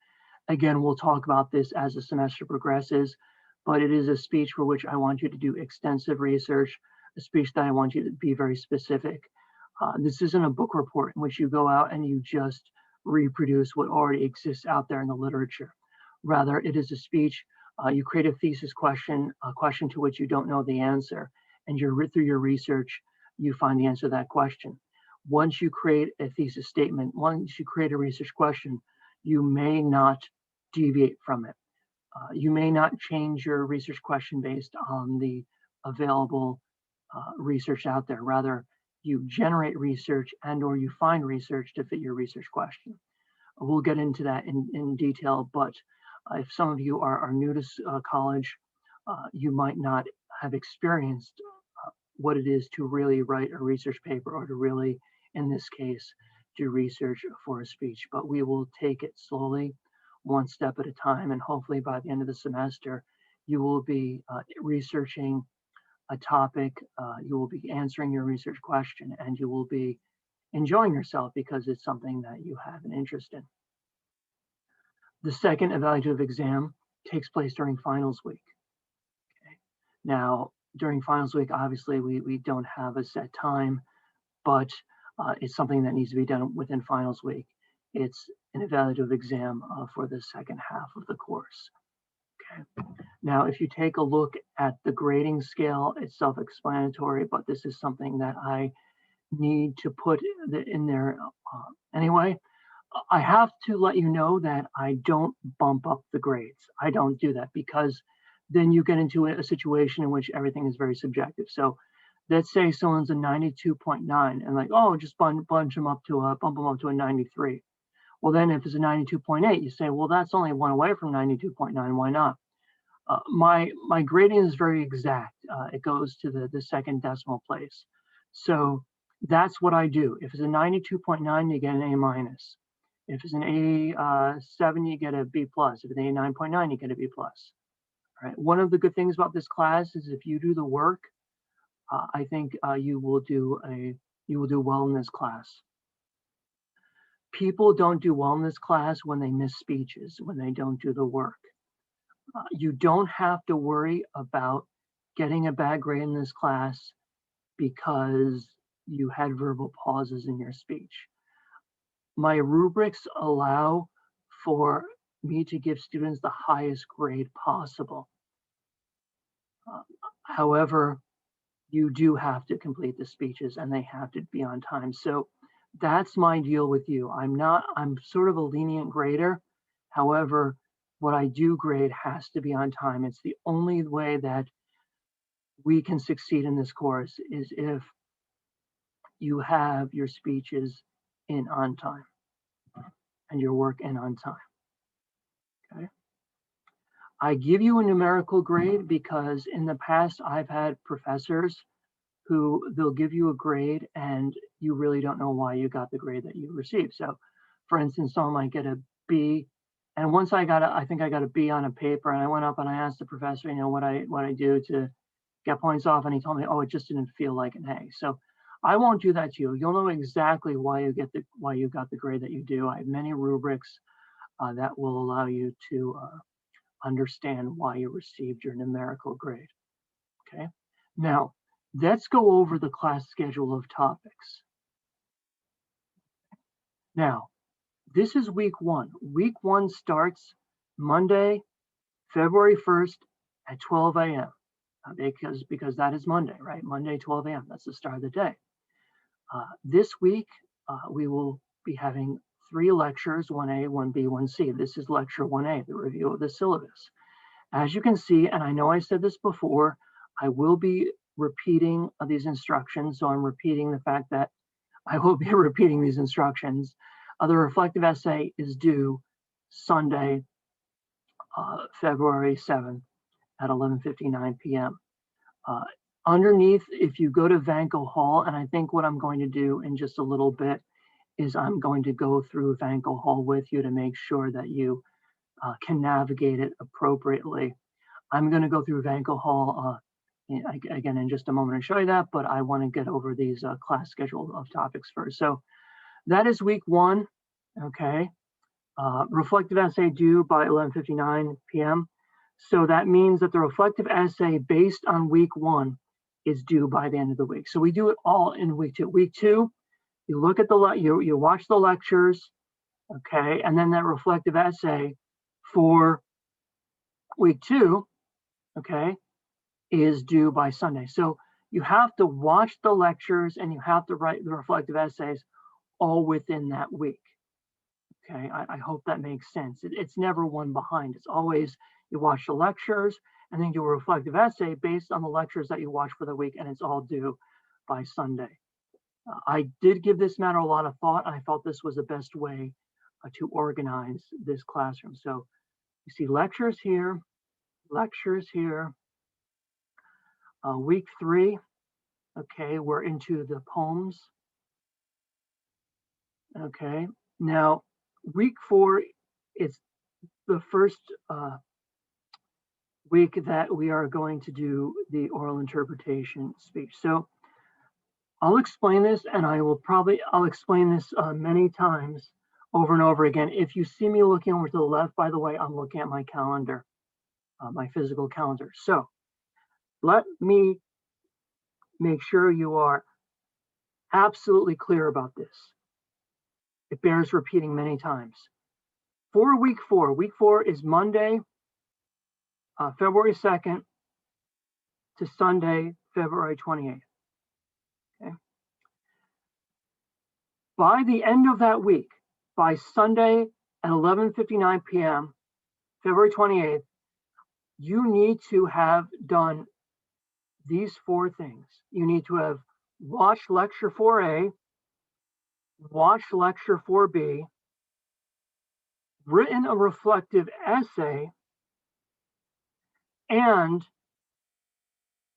Speaker 1: again, we'll talk about this as the semester progresses, but it is a speech for which I want you to do extensive research, a speech that I want you to be very specific. This isn't a book report in which you go out and you just reproduce what already exists out there in the literature. Rather, it is a speech. You create a thesis question, a question to which you don't know the answer, and through your research, you find the answer to that question. Once you create a thesis statement, once you create a research question, you may not deviate from it. You may not change your research question based on the available research out there. Rather, you generate research and or you find research to fit your research question. We'll get into that in detail, but if some of you are new to college, you might not have experienced what it is to really write a research paper or to really, in this case, do research for a speech. But we will take it slowly, one step at a time, and hopefully by the end of the semester, you will be researching a topic, you will be answering your research question, and you will be enjoying yourself because it's something that you have an interest in. The second evaluative exam takes place during finals week. Okay. Now, during finals week, obviously, we don't have a set time, but it's something that needs to be done within finals week. It's an evaluative exam for the second half of the course. Now, if you take a look at the grading scale, it's self-explanatory, but this is something that I need to put in there anyway. I have to let you know that I don't bump up the grades. I don't do that because then you get into a situation in which everything is very subjective. So let's say someone's a 92.9 and like, oh, just bump them up to a 93. Well, then if it's a 92.8, you say, well, that's only one away from 92.9. Why not? My grading is very exact. It goes to the second decimal place. So that's what I do. If it's a 92.9, you get an A minus. If it's an 87, you get a B plus. If it's an 89.9, you get a B plus. All right. One of the good things about this class is if you do the work, I think you will do well in this class. People don't do well in this class when they miss speeches, when they don't do the work. You don't have to worry about getting a bad grade in this class because you had verbal pauses in your speech. My rubrics allow for me to give students the highest grade possible. However, you do have to complete the speeches and they have to be on time. So that's my deal with you. I'm sort of a lenient grader. However, what I do grade has to be on time. It's the only way that we can succeed in this course is if you have your speeches in on time and your work in on time. Okay. I give you a numerical grade because in the past I've had professors who they'll give you a grade and you really don't know why you got the grade that you received. So for instance, someone might get a B, and once I think I got a B on a paper, and I went up and I asked the professor, what I do to get points off, and he told me, oh, it just didn't feel like an A. So I won't do that to you. You'll know exactly why you got the grade that you do. I have many rubrics that will allow you to understand why you received your numerical grade. Okay. Now, let's go over the class schedule of topics. Now, this is week 1. Week 1 starts Monday, February 1st at 12 a.m. Because that is Monday, right? Monday, 12 a.m. That's the start of the day. This week, we will be having 3 lectures, 1A, 1B, 1C. This is lecture 1A, the review of the syllabus. As you can see, and I know I said this before, I will be repeating these instructions. So I'm repeating the fact that I will be repeating these instructions. The reflective essay is due Sunday, February 7th at 11:59 p.m. Underneath, if you go to Vanco Hall, and I think what I'm going to do in just a little bit is I'm going to go through Vanco Hall with you to make sure that you can navigate it appropriately. I'm going to go through Vanco Hall again in just a moment and show you that, but I want to get over these class schedule of topics first. So that is week 1, okay? Reflective essay due by 11:59 p.m. So that means that the reflective essay based on week 1 is due by the end of the week. So we do it all in week 2. Week 2, you look at you watch the lectures, okay, and then that reflective essay for week 2, okay, is due by Sunday. So you have to watch the lectures and you have to write the reflective essays all within that week. Okay, I hope that makes sense. It's never one behind. It's always you watch the lectures and then do a reflective essay based on the lectures that you watch for the week, and it's all due by Sunday. I did give this matter a lot of thought. I felt this was the best way to organize this classroom. So you see lectures here. Week 3, okay, we're into the poems. Okay, now week 4 is the first week that we are going to do the oral interpretation speech. So I'll explain this, and I'll explain this many times over and over again. If you see me looking over to the left, by the way, I'm looking at my calendar, my physical calendar. So let me make sure you are absolutely clear about this. It bears repeating many times. For week 4 is Monday, February 2nd to Sunday, February 28th. Okay. By the end of that week, by Sunday at 11:59 p.m., February 28th, you need to have done these 4 things. You need to have watched lecture 4A, watched lecture 4B, written a reflective essay, and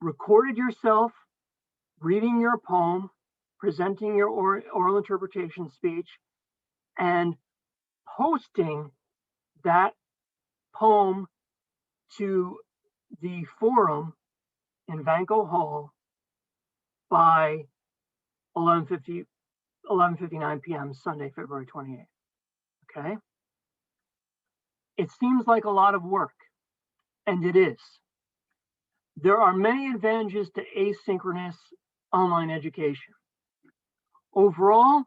Speaker 1: recorded yourself reading your poem, presenting your oral interpretation speech, and posting that poem to the forum in Vanco Hall by 11:59 p.m. Sunday, February 28th. Okay. It seems like a lot of work, and it is. There are many advantages to asynchronous online education. Overall,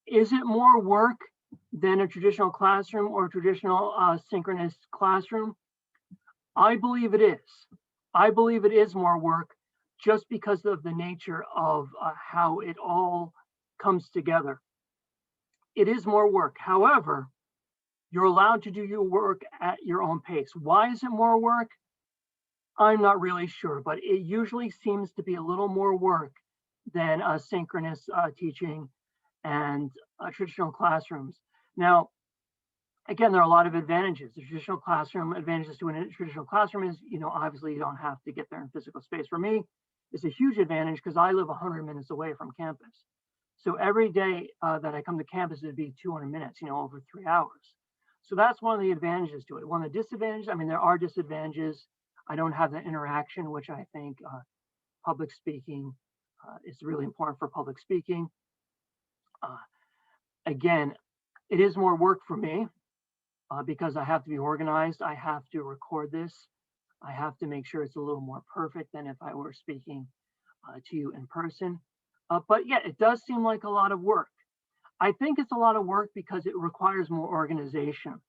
Speaker 1: is it more work than a traditional classroom or traditional synchronous classroom? I believe it is. I believe it is more work just because of the nature of how it all comes together. It is more work. However, you're allowed to do your work at your own pace. Why is it more work? I'm not really sure, but it usually seems to be a little more work than synchronous teaching and traditional classrooms. Now, again, there are a lot of advantages. The traditional classroom advantages to a traditional classroom is, obviously you don't have to get there in physical space. For me, it's a huge advantage because I live 100 minutes away from campus. So every day that I come to campus, it'd be 200 minutes, over 3 hours. So that's one of the advantages to it. One of the disadvantages, there are disadvantages. I don't have that interaction, which I think public speaking is really important for public speaking. Again, it is more work for me because I have to be organized. I have to record this. I have to make sure it's a little more perfect than if I were speaking to you in person. But yeah, it does seem like a lot of work. I think it's a lot of work because it requires more organization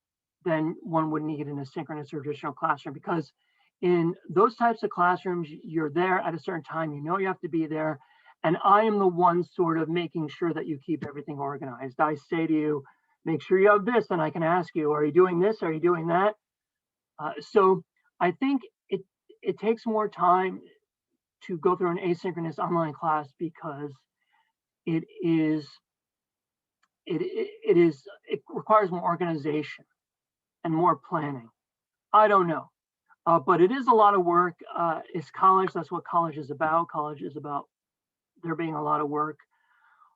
Speaker 1: than one would need in a synchronous or traditional classroom, because in those types of classrooms, you're there at a certain time, you have to be there. And I am the one sort of making sure that you keep everything organized. I say to you, make sure you have this, and I can ask you, are you doing this? Are you doing that? So I think it takes more time to go through an asynchronous online class because it requires more organization and more planning. I don't know. But it is a lot of work. It's college. That's what college is about. College is about there being a lot of work.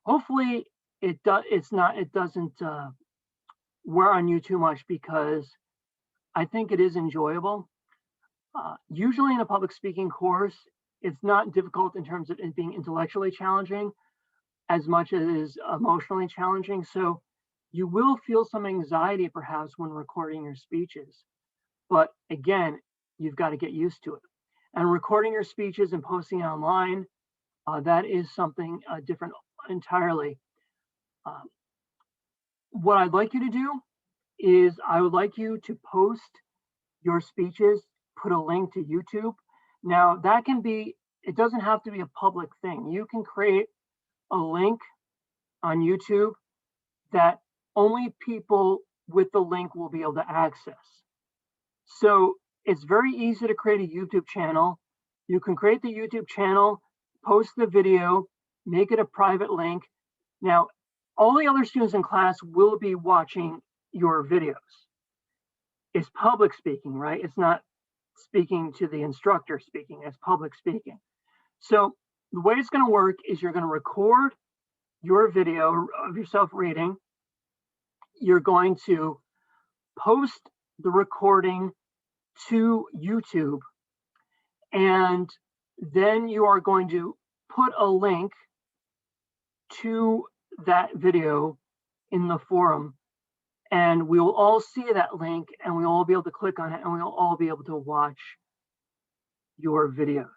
Speaker 1: Hopefully, it doesn't wear on you too much because I think it is enjoyable. Usually in a public speaking course, it's not difficult in terms of it being intellectually challenging as much as it is emotionally challenging. So you will feel some anxiety perhaps when recording your speeches. But again, you've got to get used to it. And recording your speeches and posting online, that is something different entirely. What I'd like you to do is I would like you to post your speeches, put a link to YouTube. Now that can be, it doesn't have to be a public thing. You can create a link on YouTube that only people with the link will be able to access. So it's very easy to create a YouTube channel. You can create the YouTube channel, post the video, make it a private link. Now, all the other students in class will be watching your videos. It's public speaking, right? It's not speaking to the instructor speaking, it's public speaking. So the way it's going to work is you're going to record your video of yourself reading. You're going to post the recording to YouTube, and then you are going to put a link to that video in the forum, and we will all see that link and we'll all be able to click on it and we'll all be able to watch your videos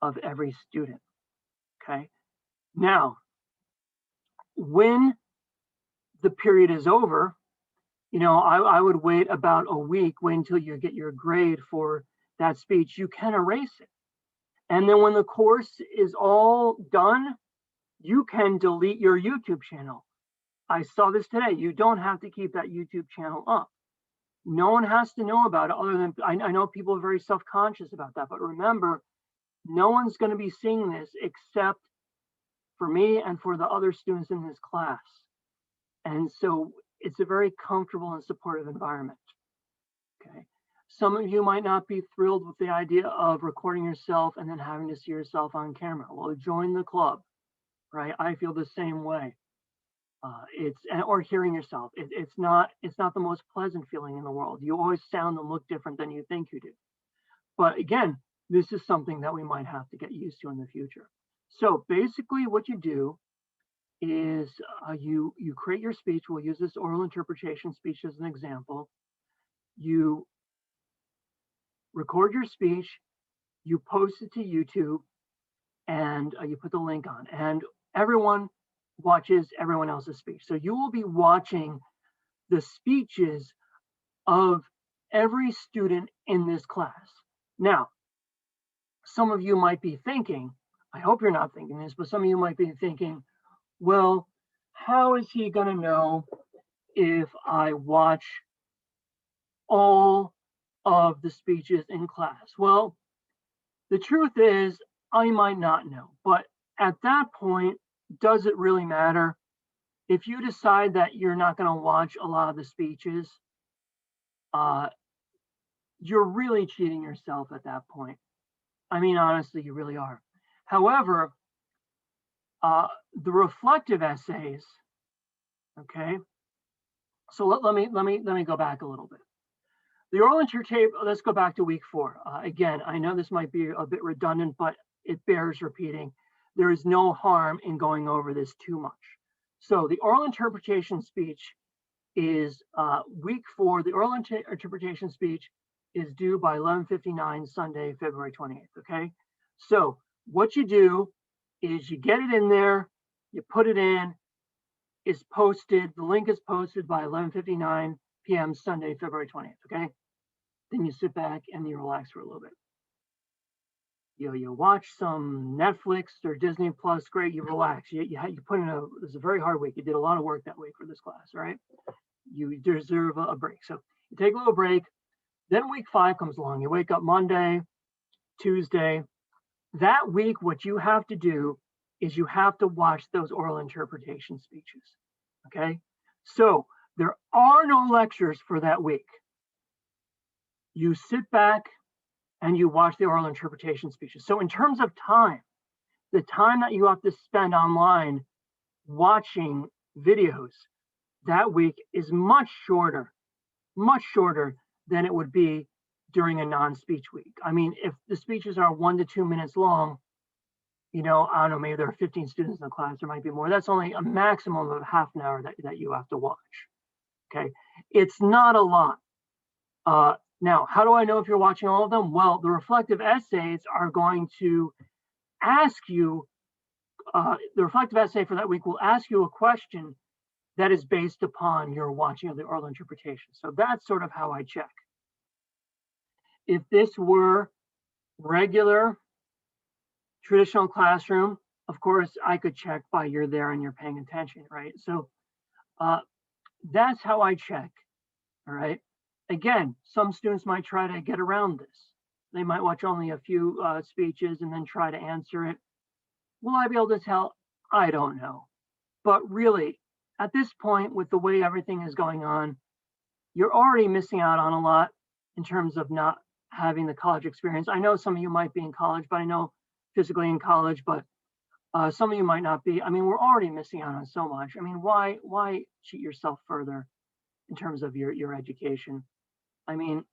Speaker 1: of every student. Okay. Now, when the period is over, You know, I would wait about a week, wait until you get your grade for that speech. You can erase it. And then when the course is all done, you can delete your YouTube channel. I saw this today. You don't have to keep that YouTube channel up. No one has to know about it other than, I know people are very self-conscious about that, but remember, no one's going to be seeing this except for me and for the other students in this class. And so it's a very comfortable and supportive environment. Okay. Some of you might not be thrilled with the idea of recording yourself and then having to see yourself on camera. Well, join the club, right? I feel the same way. Or hearing yourself. It's not the most pleasant feeling in the world. You always sound and look different than you think you do. But again, this is something that we might have to get used to in the future. So basically what you do is you create your speech. We'll use this oral interpretation speech as an example. You record your speech, you post it to YouTube, and you put the link on, and everyone watches everyone else's speech. So you will be watching the speeches of every student in this class. Now, some of you might be thinking, I hope you're not thinking this, but some of you might be thinking, well, how is he going to know if I watch all of the speeches in class? Well, the truth is, I might not know, but at that point, does it really matter? If you decide that you're not going to watch a lot of the speeches, you're really cheating yourself at that point. I mean, honestly, you really are. However, the reflective essays, okay. So let me go back a little bit. The oral interpretation. Let's go back to week 4. Again, I know this might be a bit redundant, but it bears repeating. There is no harm in going over this too much. So the oral interpretation speech is week 4. The oral interpretation speech is due by 11:59 Sunday, February 28th. Okay. So what you do is you get it in there, you put it in, it's posted. The link is posted by 11:59 p.m. Sunday, February 20th. Okay. Then you sit back and you relax for a little bit. You watch some Netflix or Disney Plus, great, you relax. You put in it was a very hard week. You did a lot of work that week for this class, right? You deserve a break. So you take a little break. Then week 5 comes along. You wake up Monday, Tuesday. That week, what you have to do is you have to watch those oral interpretation speeches, okay? So there are no lectures for that week. You sit back and you watch the oral interpretation speeches. So in terms of time, the time that you have to spend online watching videos that week is much shorter than it would be during a non-speech week. I mean, if the speeches are 1 to 2 minutes long, you know, I don't know, maybe there are 15 students in the class, there might be more. That's only a maximum of half an hour that you have to watch, okay? It's not a lot. Now, how do I know if you're watching all of them? Well, the reflective essays are going to ask you, the reflective essay for that week will ask you a question that is based upon your watching of the oral interpretation. So that's sort of how I check. If this were regular traditional classroom, of course, I could check by you're there and you're paying attention, right? So that's how I check, all right? Again, some students might try to get around this. They might watch only a few speeches and then try to answer it. Will I be able to tell? I don't know. But really, at this point, with the way everything is going on, you're already missing out on a lot in terms of not having the college experience. I know some of you might be in college, but I know physically in college, but some of you might not be. I mean, we're already missing out on so much. I mean, why cheat yourself further in terms of your education? I mean,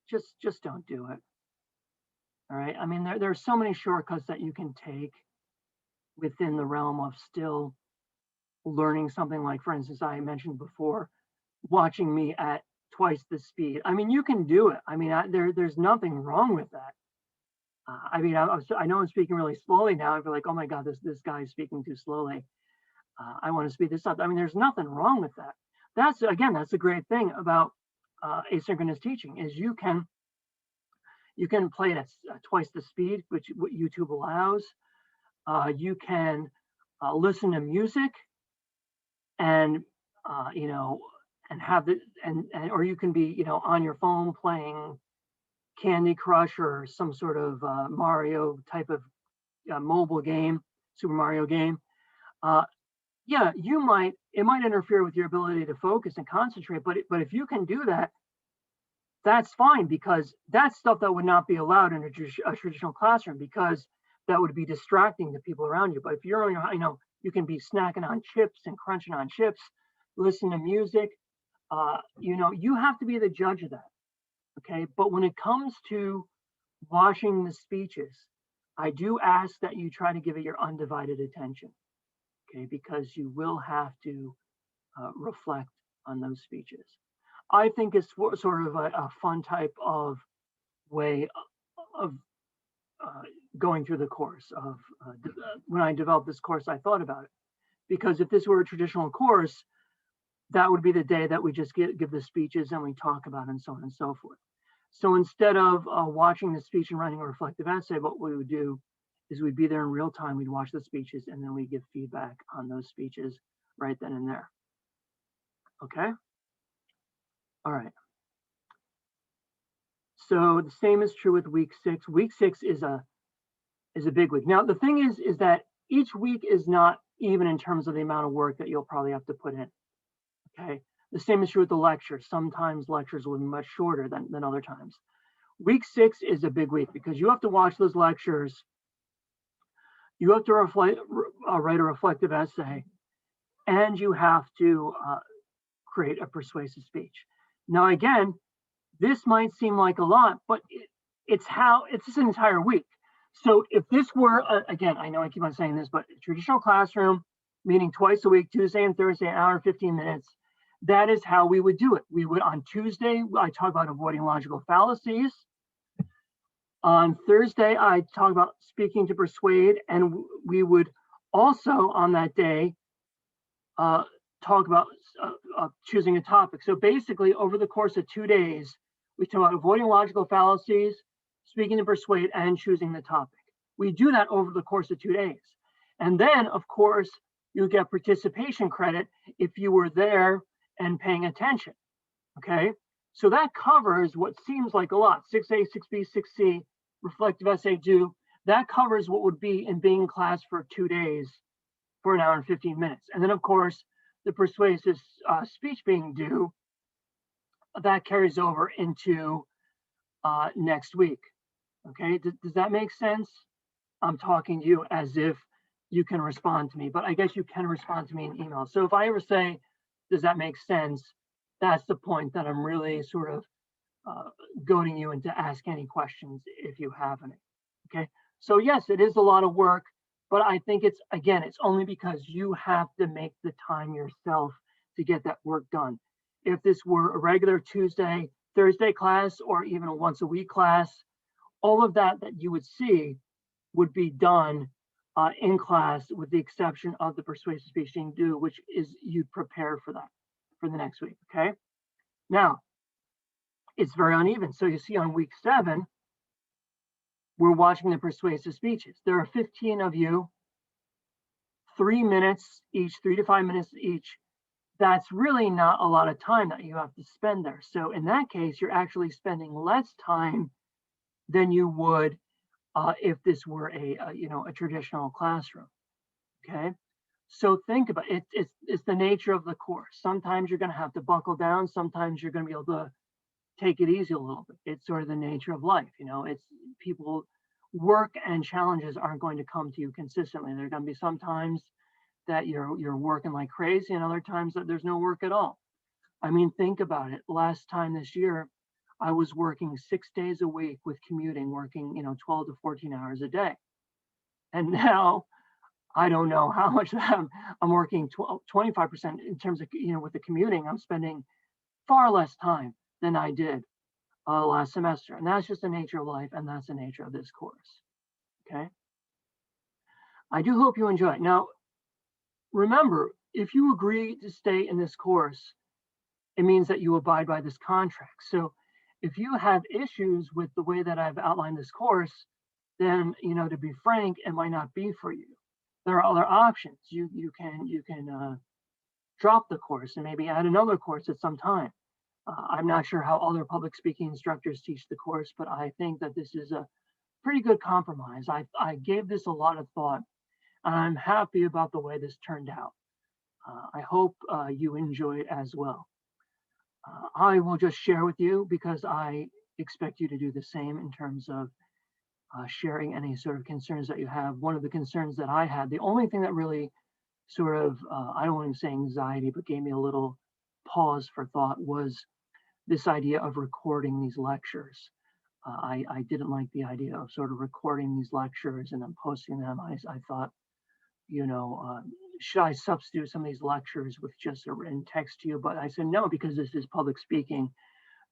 Speaker 1: just don't do it. All right. I mean, there are so many shortcuts that you can take within the realm of still learning something, like, for instance, I mentioned before, watching me at twice the speed. I mean, you can do it. I mean, there's nothing wrong with that. I mean, I know I'm speaking really slowly now. I feel like, oh my God, this guy is speaking too slowly. I want to speed this up. I mean, there's nothing wrong with that. that's a great thing about asynchronous teaching is you can play it at twice the speed, which what YouTube allows. You can listen to music and you know, and have the and or you can be, you know, on your phone playing Candy Crush or some sort of Mario type of mobile game, Super Mario game. Uh, yeah, it might interfere with your ability to focus and concentrate, but if you can do that, that's fine because that's stuff that would not be allowed in a traditional classroom because that would be distracting to people around you. But if you're on your, you know, you can be snacking on chips and crunching on chips, listen to music. You know, you have to be the judge of that. Okay. But when it comes to watching the speeches, I do ask that you try to give it your undivided attention. Okay. Because you will have to reflect on those speeches. I think it's sort of a fun type of way of going through the course of when I developed this course, I thought about it because if this were a traditional course, that would be the day that we just give the speeches and we talk about it and so on and so forth. So instead of watching the speech and writing a reflective essay, what we would do is we'd be there in real time. We'd watch the speeches and then we give feedback on those speeches right then and there. Okay. All right. So the same is true with week 6. Week 6 is a big week. Now the thing is that each week is not even in terms of the amount of work that you'll probably have to put in. Okay. The same is true with the lectures. Sometimes lectures will be much shorter than other times. Week 6 is a big week because you have to watch those lectures. You have to write a reflective essay, and you have to create a persuasive speech. Now, again, this might seem like a lot, but it's just an entire week. So if this were, again, I know I keep on saying this, but traditional classroom, meeting twice a week, Tuesday and Thursday, an hour and 15 minutes, that is how we would do it. We would, on Tuesday, I talk about avoiding logical fallacies. On Thursday, I talk about speaking to persuade, and we would also on that day talk about choosing a topic. So basically, over the course of 2 days, we talk about avoiding logical fallacies, speaking to persuade, and choosing the topic. We do that over the course of 2 days. And then, of course, you get participation credit if you were there and paying attention. Okay, so that covers what seems like a lot. 6A, 6B, 6C, reflective essay due. That covers what would be in being in class for 2 days for an hour and 15 minutes. And then, of course, the persuasive speech being due, that carries over into next week. Okay, does that make sense? I'm talking to you as if you can respond to me, but I guess you can respond to me in email. So if I ever say, does that make sense? That's the point that I'm really sort of goading you into ask any questions if you have any. Okay, so yes, it is a lot of work, but I think it's only because you have to make the time yourself to get that work done. If this were a regular Tuesday, Thursday class, or even a once a week class, all of that you would see would be done in class, with the exception of the persuasive speech being due, which is you prepare for that for the next week. Okay. Now, it's very uneven. So you see on week 7, we're watching the persuasive speeches. There are 15 of you, 3 minutes each, 3 to 5 minutes each. That's really not a lot of time that you have to spend there. So in that case, you're actually spending less time than you would if this were a traditional classroom. Okay. So think about it. It's the nature of the course. Sometimes you're going to have to buckle down. Sometimes you're going to be able to take it easy a little bit. It's sort of the nature of life. You know, it's people work and challenges aren't going to come to you consistently. There are going to be some times that you're working like crazy and other times that there's no work at all. I mean, think about it. Last time this year, I was working 6 days a week with commuting, working, 12 to 14 hours a day. And now I don't know how much I'm working 25% in terms of, with the commuting. I'm spending far less time than I did last semester. And that's just the nature of life. And that's the nature of this course. Okay. I do hope you enjoy it. Now, remember, if you agree to stay in this course, it means that you abide by this contract. So if you have issues with the way that I've outlined this course, then, to be frank, it might not be for you. There are other options. You can drop the course and maybe add another course at some time. I'm not sure how other public speaking instructors teach the course, but I think that this is a pretty good compromise. I gave this a lot of thought, and I'm happy about the way this turned out. I hope you enjoy it as well. I will just share with you because I expect you to do the same in terms of sharing any sort of concerns that you have. One of the concerns that I had, the only thing that really sort of, I don't want to say anxiety, but gave me a little pause for thought was this idea of recording these lectures. I didn't like the idea of sort of recording these lectures and then posting them. I thought, should I substitute some of these lectures with just a written text to you? But I said, no, because this is public speaking.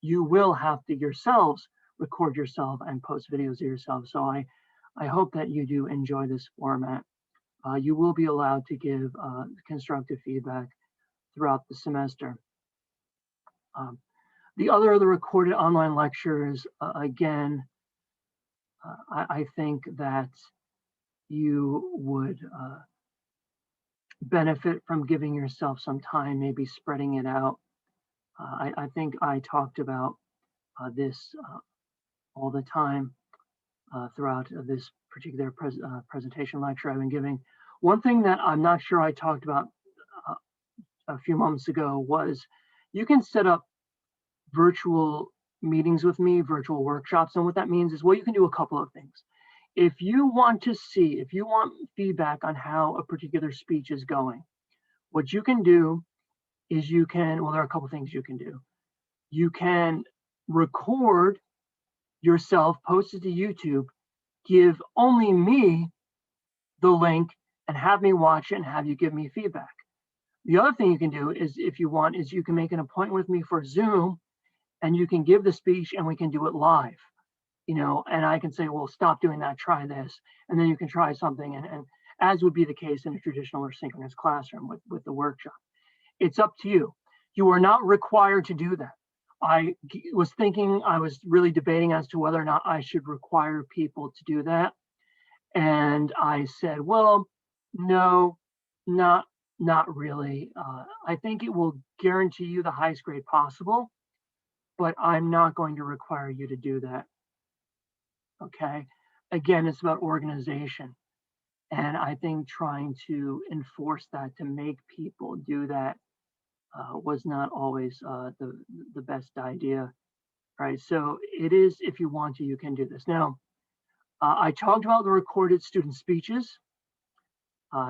Speaker 1: You will have to yourselves record yourself and post videos of yourself. So I hope that you do enjoy this format. You will be allowed to give constructive feedback throughout the semester. The recorded online lectures, again, I think that you would benefit from giving yourself some time, maybe spreading it out. I think I talked about this all the time throughout this particular presentation lecture I've been giving. One thing that I'm not sure I talked about a few moments ago was you can set up virtual meetings with me, virtual workshops. And what that means is, well, you can do a couple of things. If you want feedback on how a particular speech is going, what you can do is there are a couple of things you can do. You can record yourself, post it to YouTube, give only me the link and have me watch it and have you give me feedback. The other thing you can do is, if you want, is you can make an appointment with me for Zoom and you can give the speech and we can do it live, and I can say, well, stop doing that, try this. And then you can try something, and as would be the case in a traditional or synchronous classroom with the workshop. It's up to you. You are not required to do that. I was really debating as to whether or not I should require people to do that. And I said, well, no, not really. I think it will guarantee you the highest grade possible, but I'm not going to require you to do that. Okay. Again, it's about organization. And I think trying to enforce that, to make people do that, was not always the best idea, right? So it is, if you want to, you can do this. Now, I talked about the recorded student speeches.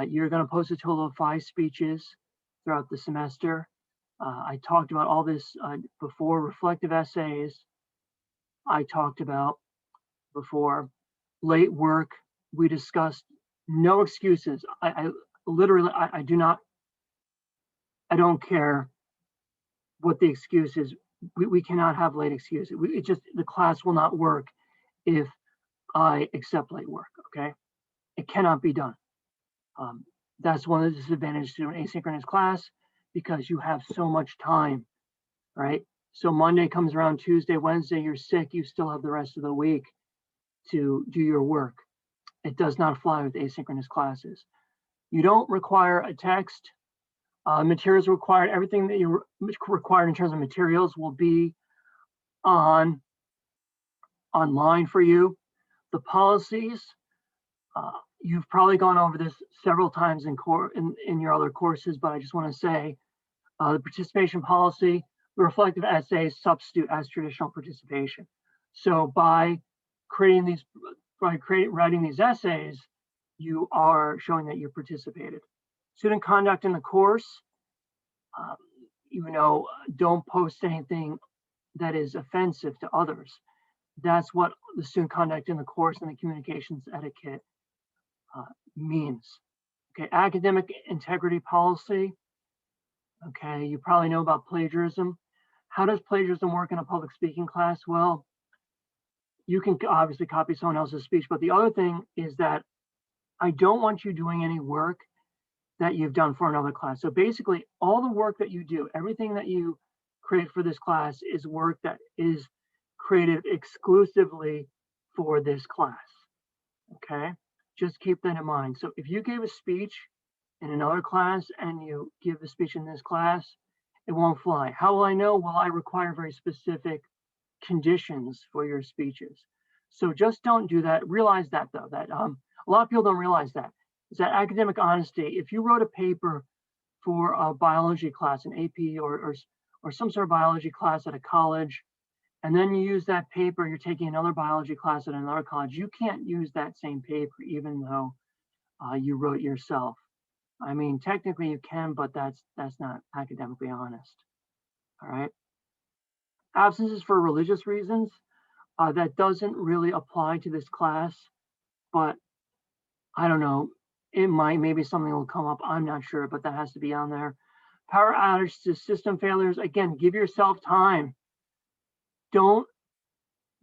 Speaker 1: You're going to post a total of 5 speeches throughout the semester. I talked about all this before. Reflective essays, I talked about before. Late work, we discussed. No excuses. I literally, I don't care what the excuse is. We cannot have late excuses. The class will not work if I accept late work, okay? It cannot be done. That's one of the disadvantages to an asynchronous class, because you have so much time, right? So Monday comes around, Tuesday, Wednesday, you're sick, you still have the rest of the week to do your work. It does not fly with asynchronous classes. You don't require a text. Materials required, everything that you required in terms of materials will be online for you. The policies, you've probably gone over this several times in your other courses, but I just want to say the participation policy, the reflective essays substitute as traditional participation. So by writing these essays, you are showing that you participated. Student conduct in the course, don't post anything that is offensive to others. That's what the student conduct in the course and the communications etiquette means. Okay, academic integrity policy. Okay, you probably know about plagiarism. How does plagiarism work in a public speaking class? Well, you can obviously copy someone else's speech, but the other thing is that I don't want you doing any work that you've done for another class. So basically, all the work that you do, everything that you create for this class is work that is created exclusively for this class, okay? Just keep that in mind. So if you gave a speech in another class and you give a speech in this class, it won't fly. How will I know? Well, I require very specific conditions for your speeches. So just don't do that. Realize that though, that a lot of people don't realize that. Is that academic honesty. If you wrote a paper for a biology class, an AP or some sort of biology class at a college, and then you use that paper, you're taking another biology class at another college, you can't use that same paper even though you wrote it yourself. I mean, technically you can, but that's not academically honest. All right. Absences for religious reasons, that doesn't really apply to this class, but I don't know, it might, maybe something will come up, I'm not sure, but that has to be on there. Power outage to system failures, again, give yourself time. Don't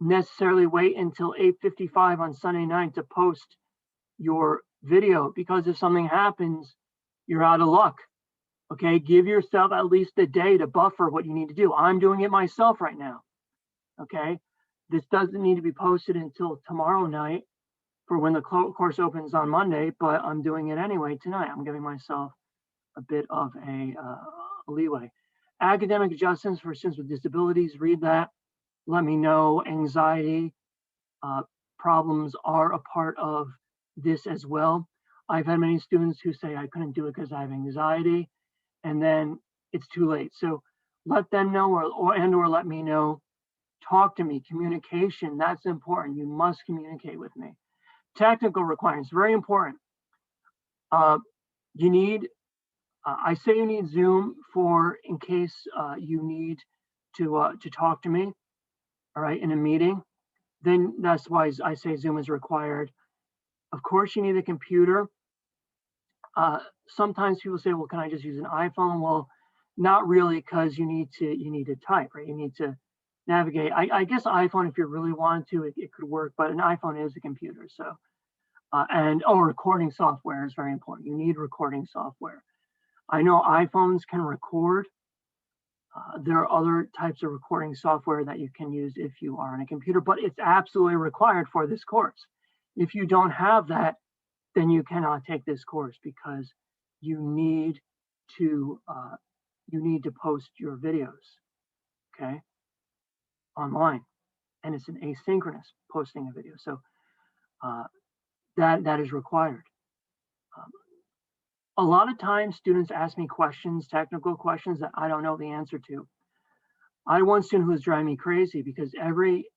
Speaker 1: necessarily wait until 8:55 on Sunday night to post your video, because if something happens, you're out of luck. Okay, give yourself at least a day to buffer what you need to do. I'm doing it myself right now. Okay, this doesn't need to be posted until tomorrow night for when the course opens on Monday, but I'm doing it anyway tonight. I'm giving myself a bit of a leeway. Academic adjustments for students with disabilities, read that. Let me know. Anxiety problems are a part of this as well. I've had many students who say I couldn't do it because I have anxiety, and then it's too late. So let them know, or let me know. Talk to me. Communication, that's important. You must communicate with me. Technical requirements, very important. You need, I say you need Zoom for in case you need to talk to me, all right, in a meeting. Then that's why I say Zoom is required. Of course, you need a computer. Sometimes people say, well, can I just use an iPhone? Well, not really, because you need to type, right? You need to navigate. I guess iPhone, if you really wanted to, it could work, but an iPhone is a computer. So, recording software is very important. You need recording software. I know iPhones can record. There are other types of recording software that you can use if you are on a computer, but it's absolutely required for this course. If you don't have that, then you cannot take this course, because you need to post your videos, okay, online, and it's an asynchronous posting a video. So that is required. A lot of times students ask me questions, technical questions that I don't know the answer to. I had one student who was driving me crazy because every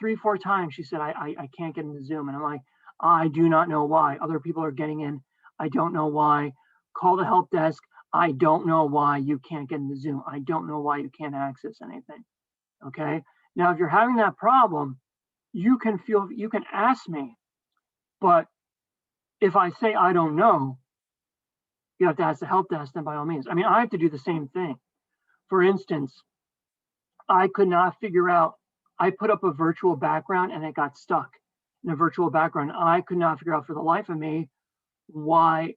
Speaker 1: 3-4 times she said, I can't get into Zoom. And I'm like, I do not know why. Other people are getting in. I don't know why. Call the help desk. I don't know why you can't get into Zoom. I don't know why you can't access anything. Okay. Now, if you're having that problem, you can ask me. But if I say I don't know, you have to ask the help desk, then by all means. I mean, I have to do the same thing. For instance, I could not figure out, I put up a virtual background and it got stuck in a virtual background. I could not figure out for the life of me why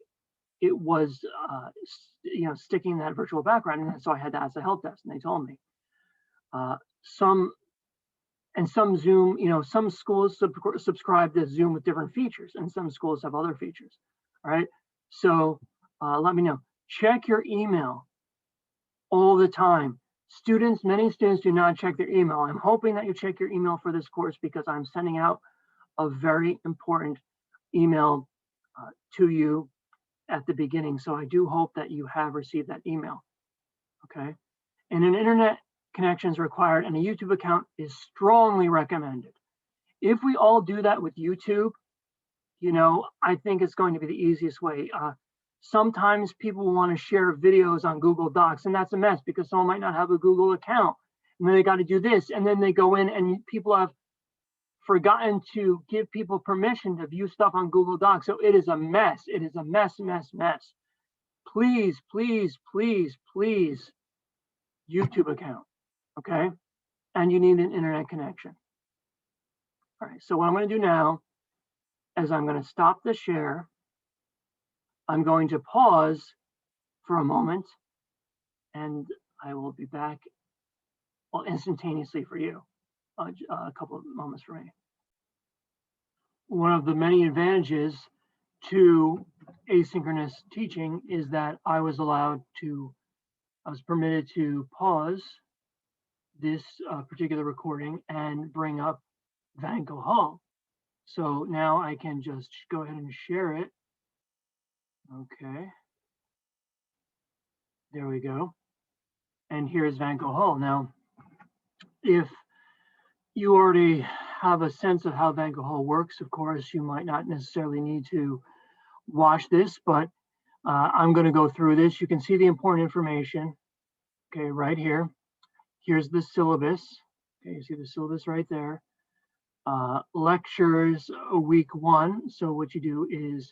Speaker 1: it was sticking that virtual background. And so I had to ask the help desk, and they told me. Some Zoom, some schools subscribe to Zoom with different features, and some schools have other features. All right. So let me know. Check your email all the time. Many students do not check their email. I'm hoping that you check your email for this course, because I'm sending out a very important email to you at the beginning. So I do hope that you have received that email. Okay. And an internet connection is required, and a YouTube account is strongly recommended. If we all do that with YouTube, I think it's going to be the easiest way. Sometimes people want to share videos on Google Docs, and that's a mess, because someone might not have a Google account, and then they got to do this, and then they go in, and people have forgotten to give people permission to view stuff on Google Docs. So it is a mess. It is a mess. Please, please, please, please, YouTube account, okay? And you need an internet connection. All right, so what I'm going to do now is I'm going to stop the share. I'm going to pause for a moment, and I will be back well, instantaneously for you, a couple of moments for me. One of the many advantages to asynchronous teaching is that I was permitted to pause this particular recording and bring up Vanco Hall. So now I can just go ahead and share it. Okay. There we go. And here's Vanco Hall. Now, if you already have a sense of how Vanco Hall works, of course, you might not necessarily need to watch this, but I'm going to go through this. You can see the important information, okay, right here. Here's the syllabus. Okay, you see the syllabus right there. Lectures week 1. So what you do is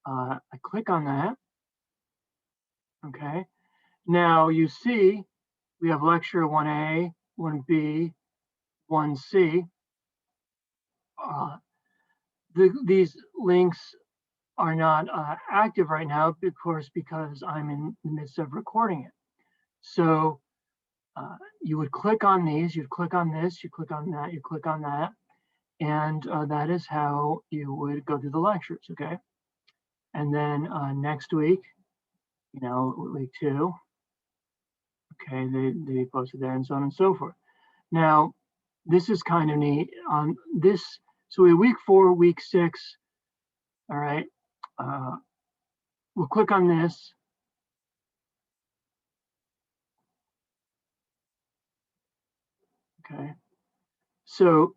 Speaker 1: I click on that. Okay. Now you see we have lecture 1A, 1B, 1C. These links are not active right now, of course, because I'm in the midst of recording it. So you would click on these, you'd click on this, you click on that, you click on that, and that is how you would go through the lectures, okay? And then next week, you know, week 2, okay, they posted there and so on and so forth. Now, this is kind of neat. So we have week 4, week 6, all right? We'll click on this. Okay, so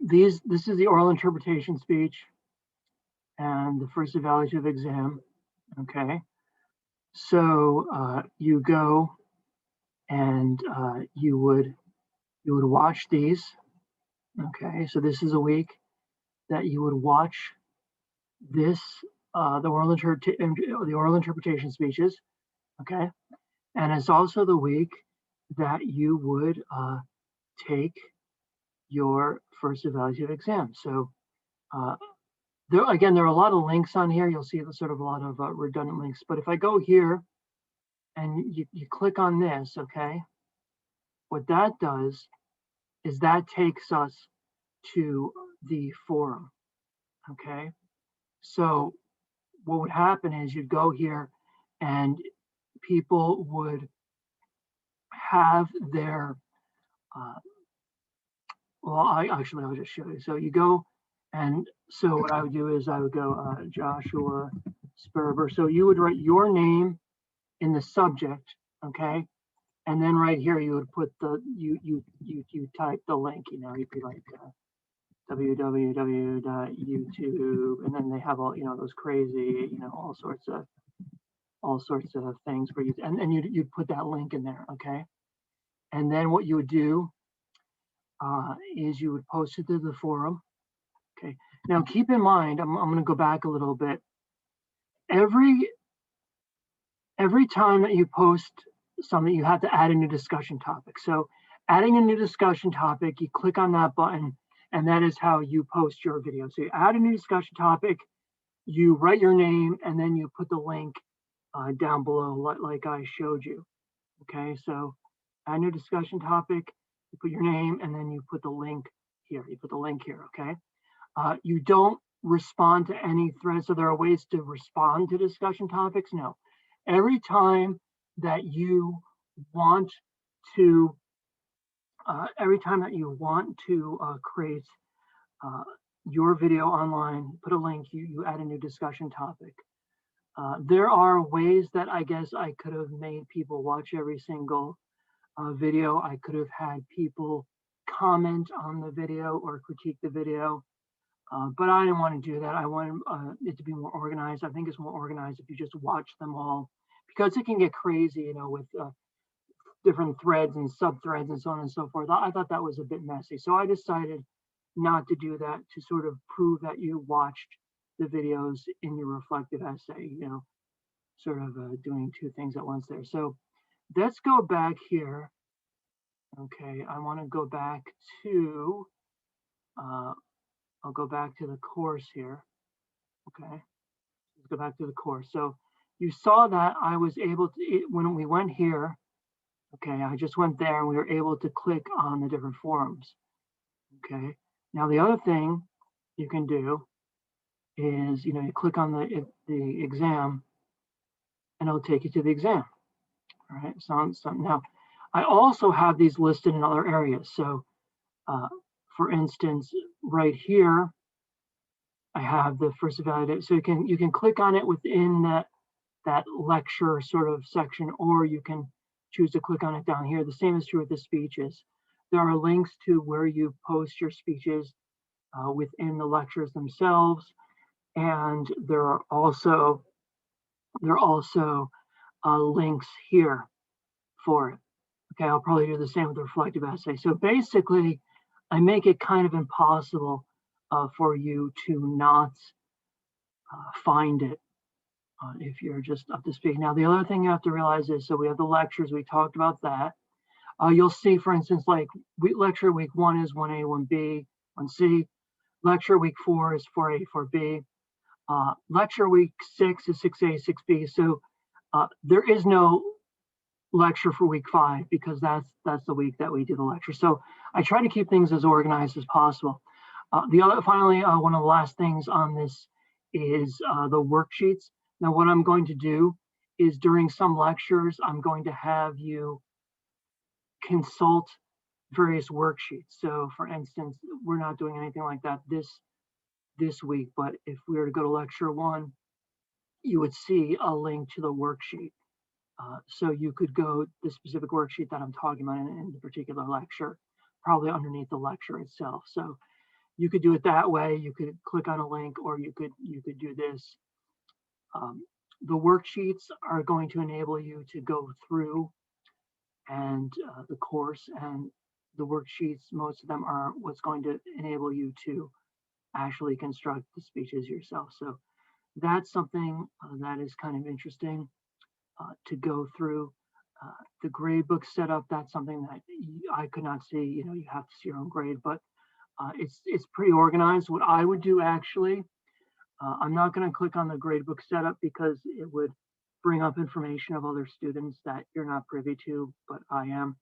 Speaker 1: this is the oral interpretation speech and the first evaluative exam. Okay, so you go and you would watch these. Okay, so this is a week that you would watch this the oral interpretation speeches. Okay, and it's also the week that you would take your first evaluative exam. So there are a lot of links on here. You'll see sort of a lot of redundant links. But if I go here and you click on this, okay, what that does is that takes us to the forum. Okay, so what would happen is you'd go here and people would have their I'll just show you. So you go, and so what I would do is I would go Joshua Sperber. So you would write your name in the subject, okay, and then right here you would put you type the link. You know, you'd be like www.youtube, and then they have all, you know, those crazy, you know, all sorts of things for you, and you'd put that link in there, okay, and then what you would do is you would post it to the forum. Okay. Now keep in mind, I'm going to go back a little bit. Every time that you post something, you have to add a new discussion topic. So adding a new discussion topic, you click on that button, and that is how you post your video. So you add a new discussion topic, you write your name, and then you put the link down below, like I showed you. Okay, so add a new discussion topic, you put your name, and then you put the link here. You put the link here, okay? You don't respond to any threads. So there are ways to respond to discussion topics. No, every time that you want to, create your video online, put a link, you add a new discussion topic. There are ways that I guess I could have made people watch every single video. I could have had people comment on the video or critique the video. But I didn't want to do that. I wanted it to be more organized. I think it's more organized if you just watch them all, because it can get crazy, you know, with different threads and sub-threads and so on and so forth. I thought that was a bit messy. So I decided not to do that, to sort of prove that you watched the videos in your reflective essay, you know, sort of doing two things at once there. So let's go back here. Okay, I want to go back to I'll go back to the course here. Okay, let's go back to the course. So you saw that I was able to, when we went here, Okay, I just went there and we were able to click on the different forums. Okay, now the other thing you can do is, you click on the exam and it'll take you to the exam. All right, so now I also have these listed in other areas. So for instance, right here, I have the first evaluated. So you can click on it within that lecture sort of section, or you can choose to click on it down here. The same is true with the speeches. There are links to where you post your speeches within the lectures themselves, and there are also links here for it. Okay, I'll probably do the same with the reflective essay. So basically, I make it kind of impossible for you to not find it if you're just up to speed. Now, the other thing you have to realize is, so we have the lectures, we talked about that. You'll see, for instance, like lecture week 1 is 1A, 1B, 1C. Lecture week 4 is 4A, 4B. Lecture week 6 is 6A, 6B. So there is no lecture for week 5 because that's the week that we do the lecture. So I try to keep things as organized as possible. Finally, one of the last things on this is the worksheets. Now, what I'm going to do is during some lectures, I'm going to have you consult various worksheets. So for instance, we're not doing anything like that this week, but if we were to go to lecture 1, you would see a link to the worksheet. So you could go the specific worksheet that I'm talking about in the particular lecture, probably underneath the lecture itself. So you could do it that way. You could click on a link, or you could do this. The worksheets are going to enable you to go through and the course, and the worksheets, most of them are what's going to enable you to actually construct the speeches yourself. So that's something that is kind of interesting to go through. The grade book setup, that's something that I could not see. You have to see your own grade, but it's pretty organized. What I would do actually, I'm not going to click on the gradebook setup because it would bring up information of other students that you're not privy to, but I am.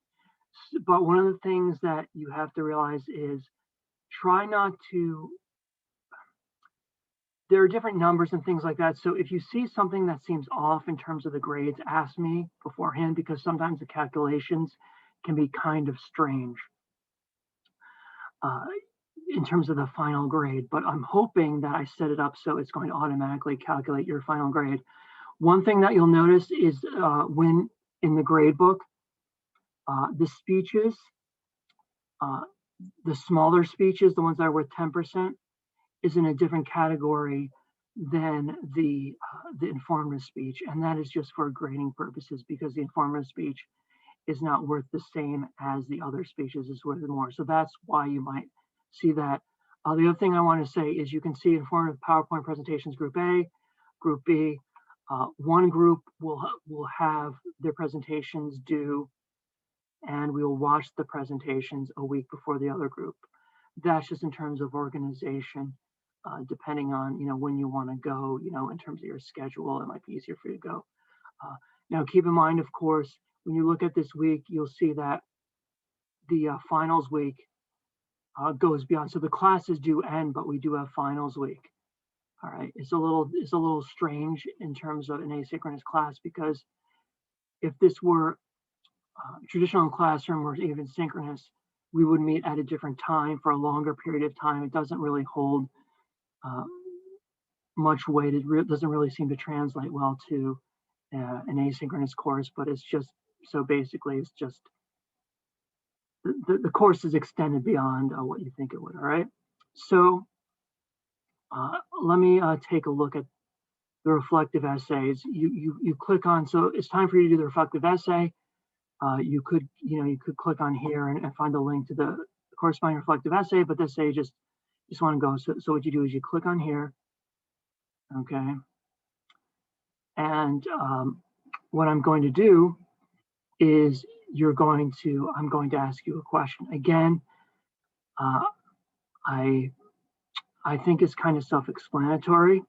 Speaker 1: But one of the things that you have to realize is try not to, there are different numbers and things like that. So if you see something that seems off in terms of the grades, ask me beforehand, because sometimes the calculations can be kind of strange in terms of the final grade, but I'm hoping that I set it up so it's going to automatically calculate your final grade. One thing that you'll notice is when in the grade book, the speeches, the smaller speeches, the ones that are worth 10%, is in a different category than the informative speech. And that is just for grading purposes, because the informative speech is not worth the same as the other speeches, is worth more. So that's why you might see that. The other thing I want to say is you can see informative PowerPoint presentations, group A, group B. One group will have their presentations due, and we will watch the presentations a week before the other group. That's just in terms of organization, depending on when you want to go, in terms of your schedule, it might be easier for you to go. Now keep in mind, of course, when you look at this week, you'll see that the finals week goes beyond. So the classes do end, but we do have finals week. All right, it's a little strange in terms of an asynchronous class, because if this were traditional classroom or even synchronous, we would meet at a different time for a longer period of time. It doesn't really hold much weight. It doesn't really seem to translate well to an asynchronous course, but it's just, so basically it's just the course is extended beyond what you think it would. All right, so let me take a look at the reflective essays. You click on, so it's time for you to do the reflective essay. You could click on here and find the link to the corresponding reflective essay, but let's say you just want to go. So what you do is you click on here, okay? And what I'm going to do is I'm going to ask you a question. Again, I think it's kind of self-explanatory,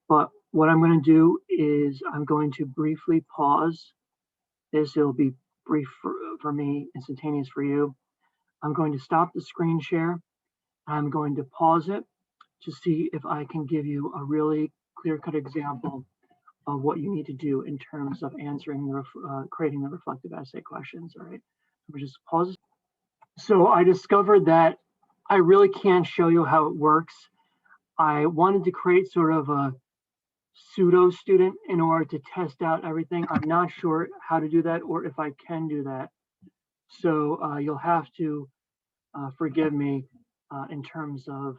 Speaker 1: but what I'm going to do is I'm going to briefly pause this. It'll be brief for me, instantaneous for you. I'm going to stop the screen share. I'm going to pause it to see if I can give you a really clear-cut example of what you need to do in terms of answering creating the reflective essay questions. All right, let me just pause. So I discovered that I really can't show you how it works. I wanted to create sort of a pseudo student in order to test out everything. I'm not sure how to do that or if I can do that. So you'll have to forgive me in terms of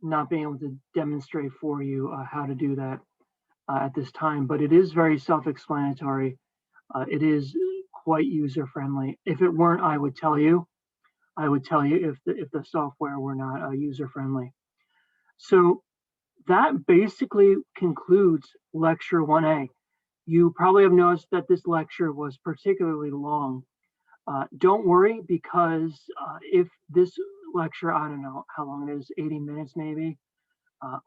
Speaker 1: not being able to demonstrate for you how to do that at this time, but it is very self-explanatory. It is quite user-friendly. If it weren't, I would tell you. I would tell you if the software were not user-friendly. So that basically concludes lecture 1A. You probably have noticed that this lecture was particularly long. Don't worry, because if this lecture, I don't know how long it is, 80 minutes maybe,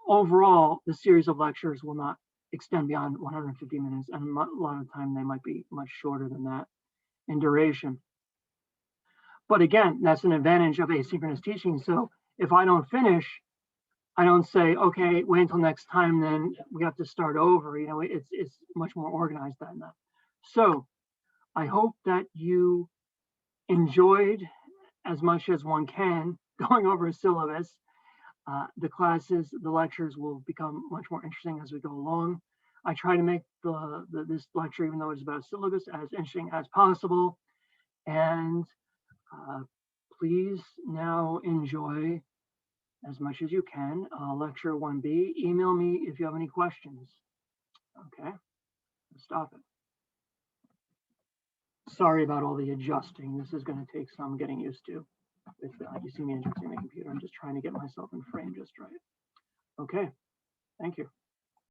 Speaker 1: overall, the series of lectures will not extend beyond 150 minutes, and a lot of time they might be much shorter than that in duration. But again, that's an advantage of asynchronous teaching. So if I don't finish, I don't say, okay, wait until next time, then we have to start over. You know, it's much more organized than that. So I hope that you enjoyed as much as one can going over a syllabus. The classes, the lectures will become much more interesting as we go along. I try to make this lecture, even though it's about a syllabus, as interesting as possible. And please now enjoy as much as you can lecture 1B. Email me if you have any questions. Okay, stop it. Sorry about all the adjusting. This is going to take some getting used to. If you see me adjusting my computer, I'm just trying to get myself in frame just right. Okay, thank you.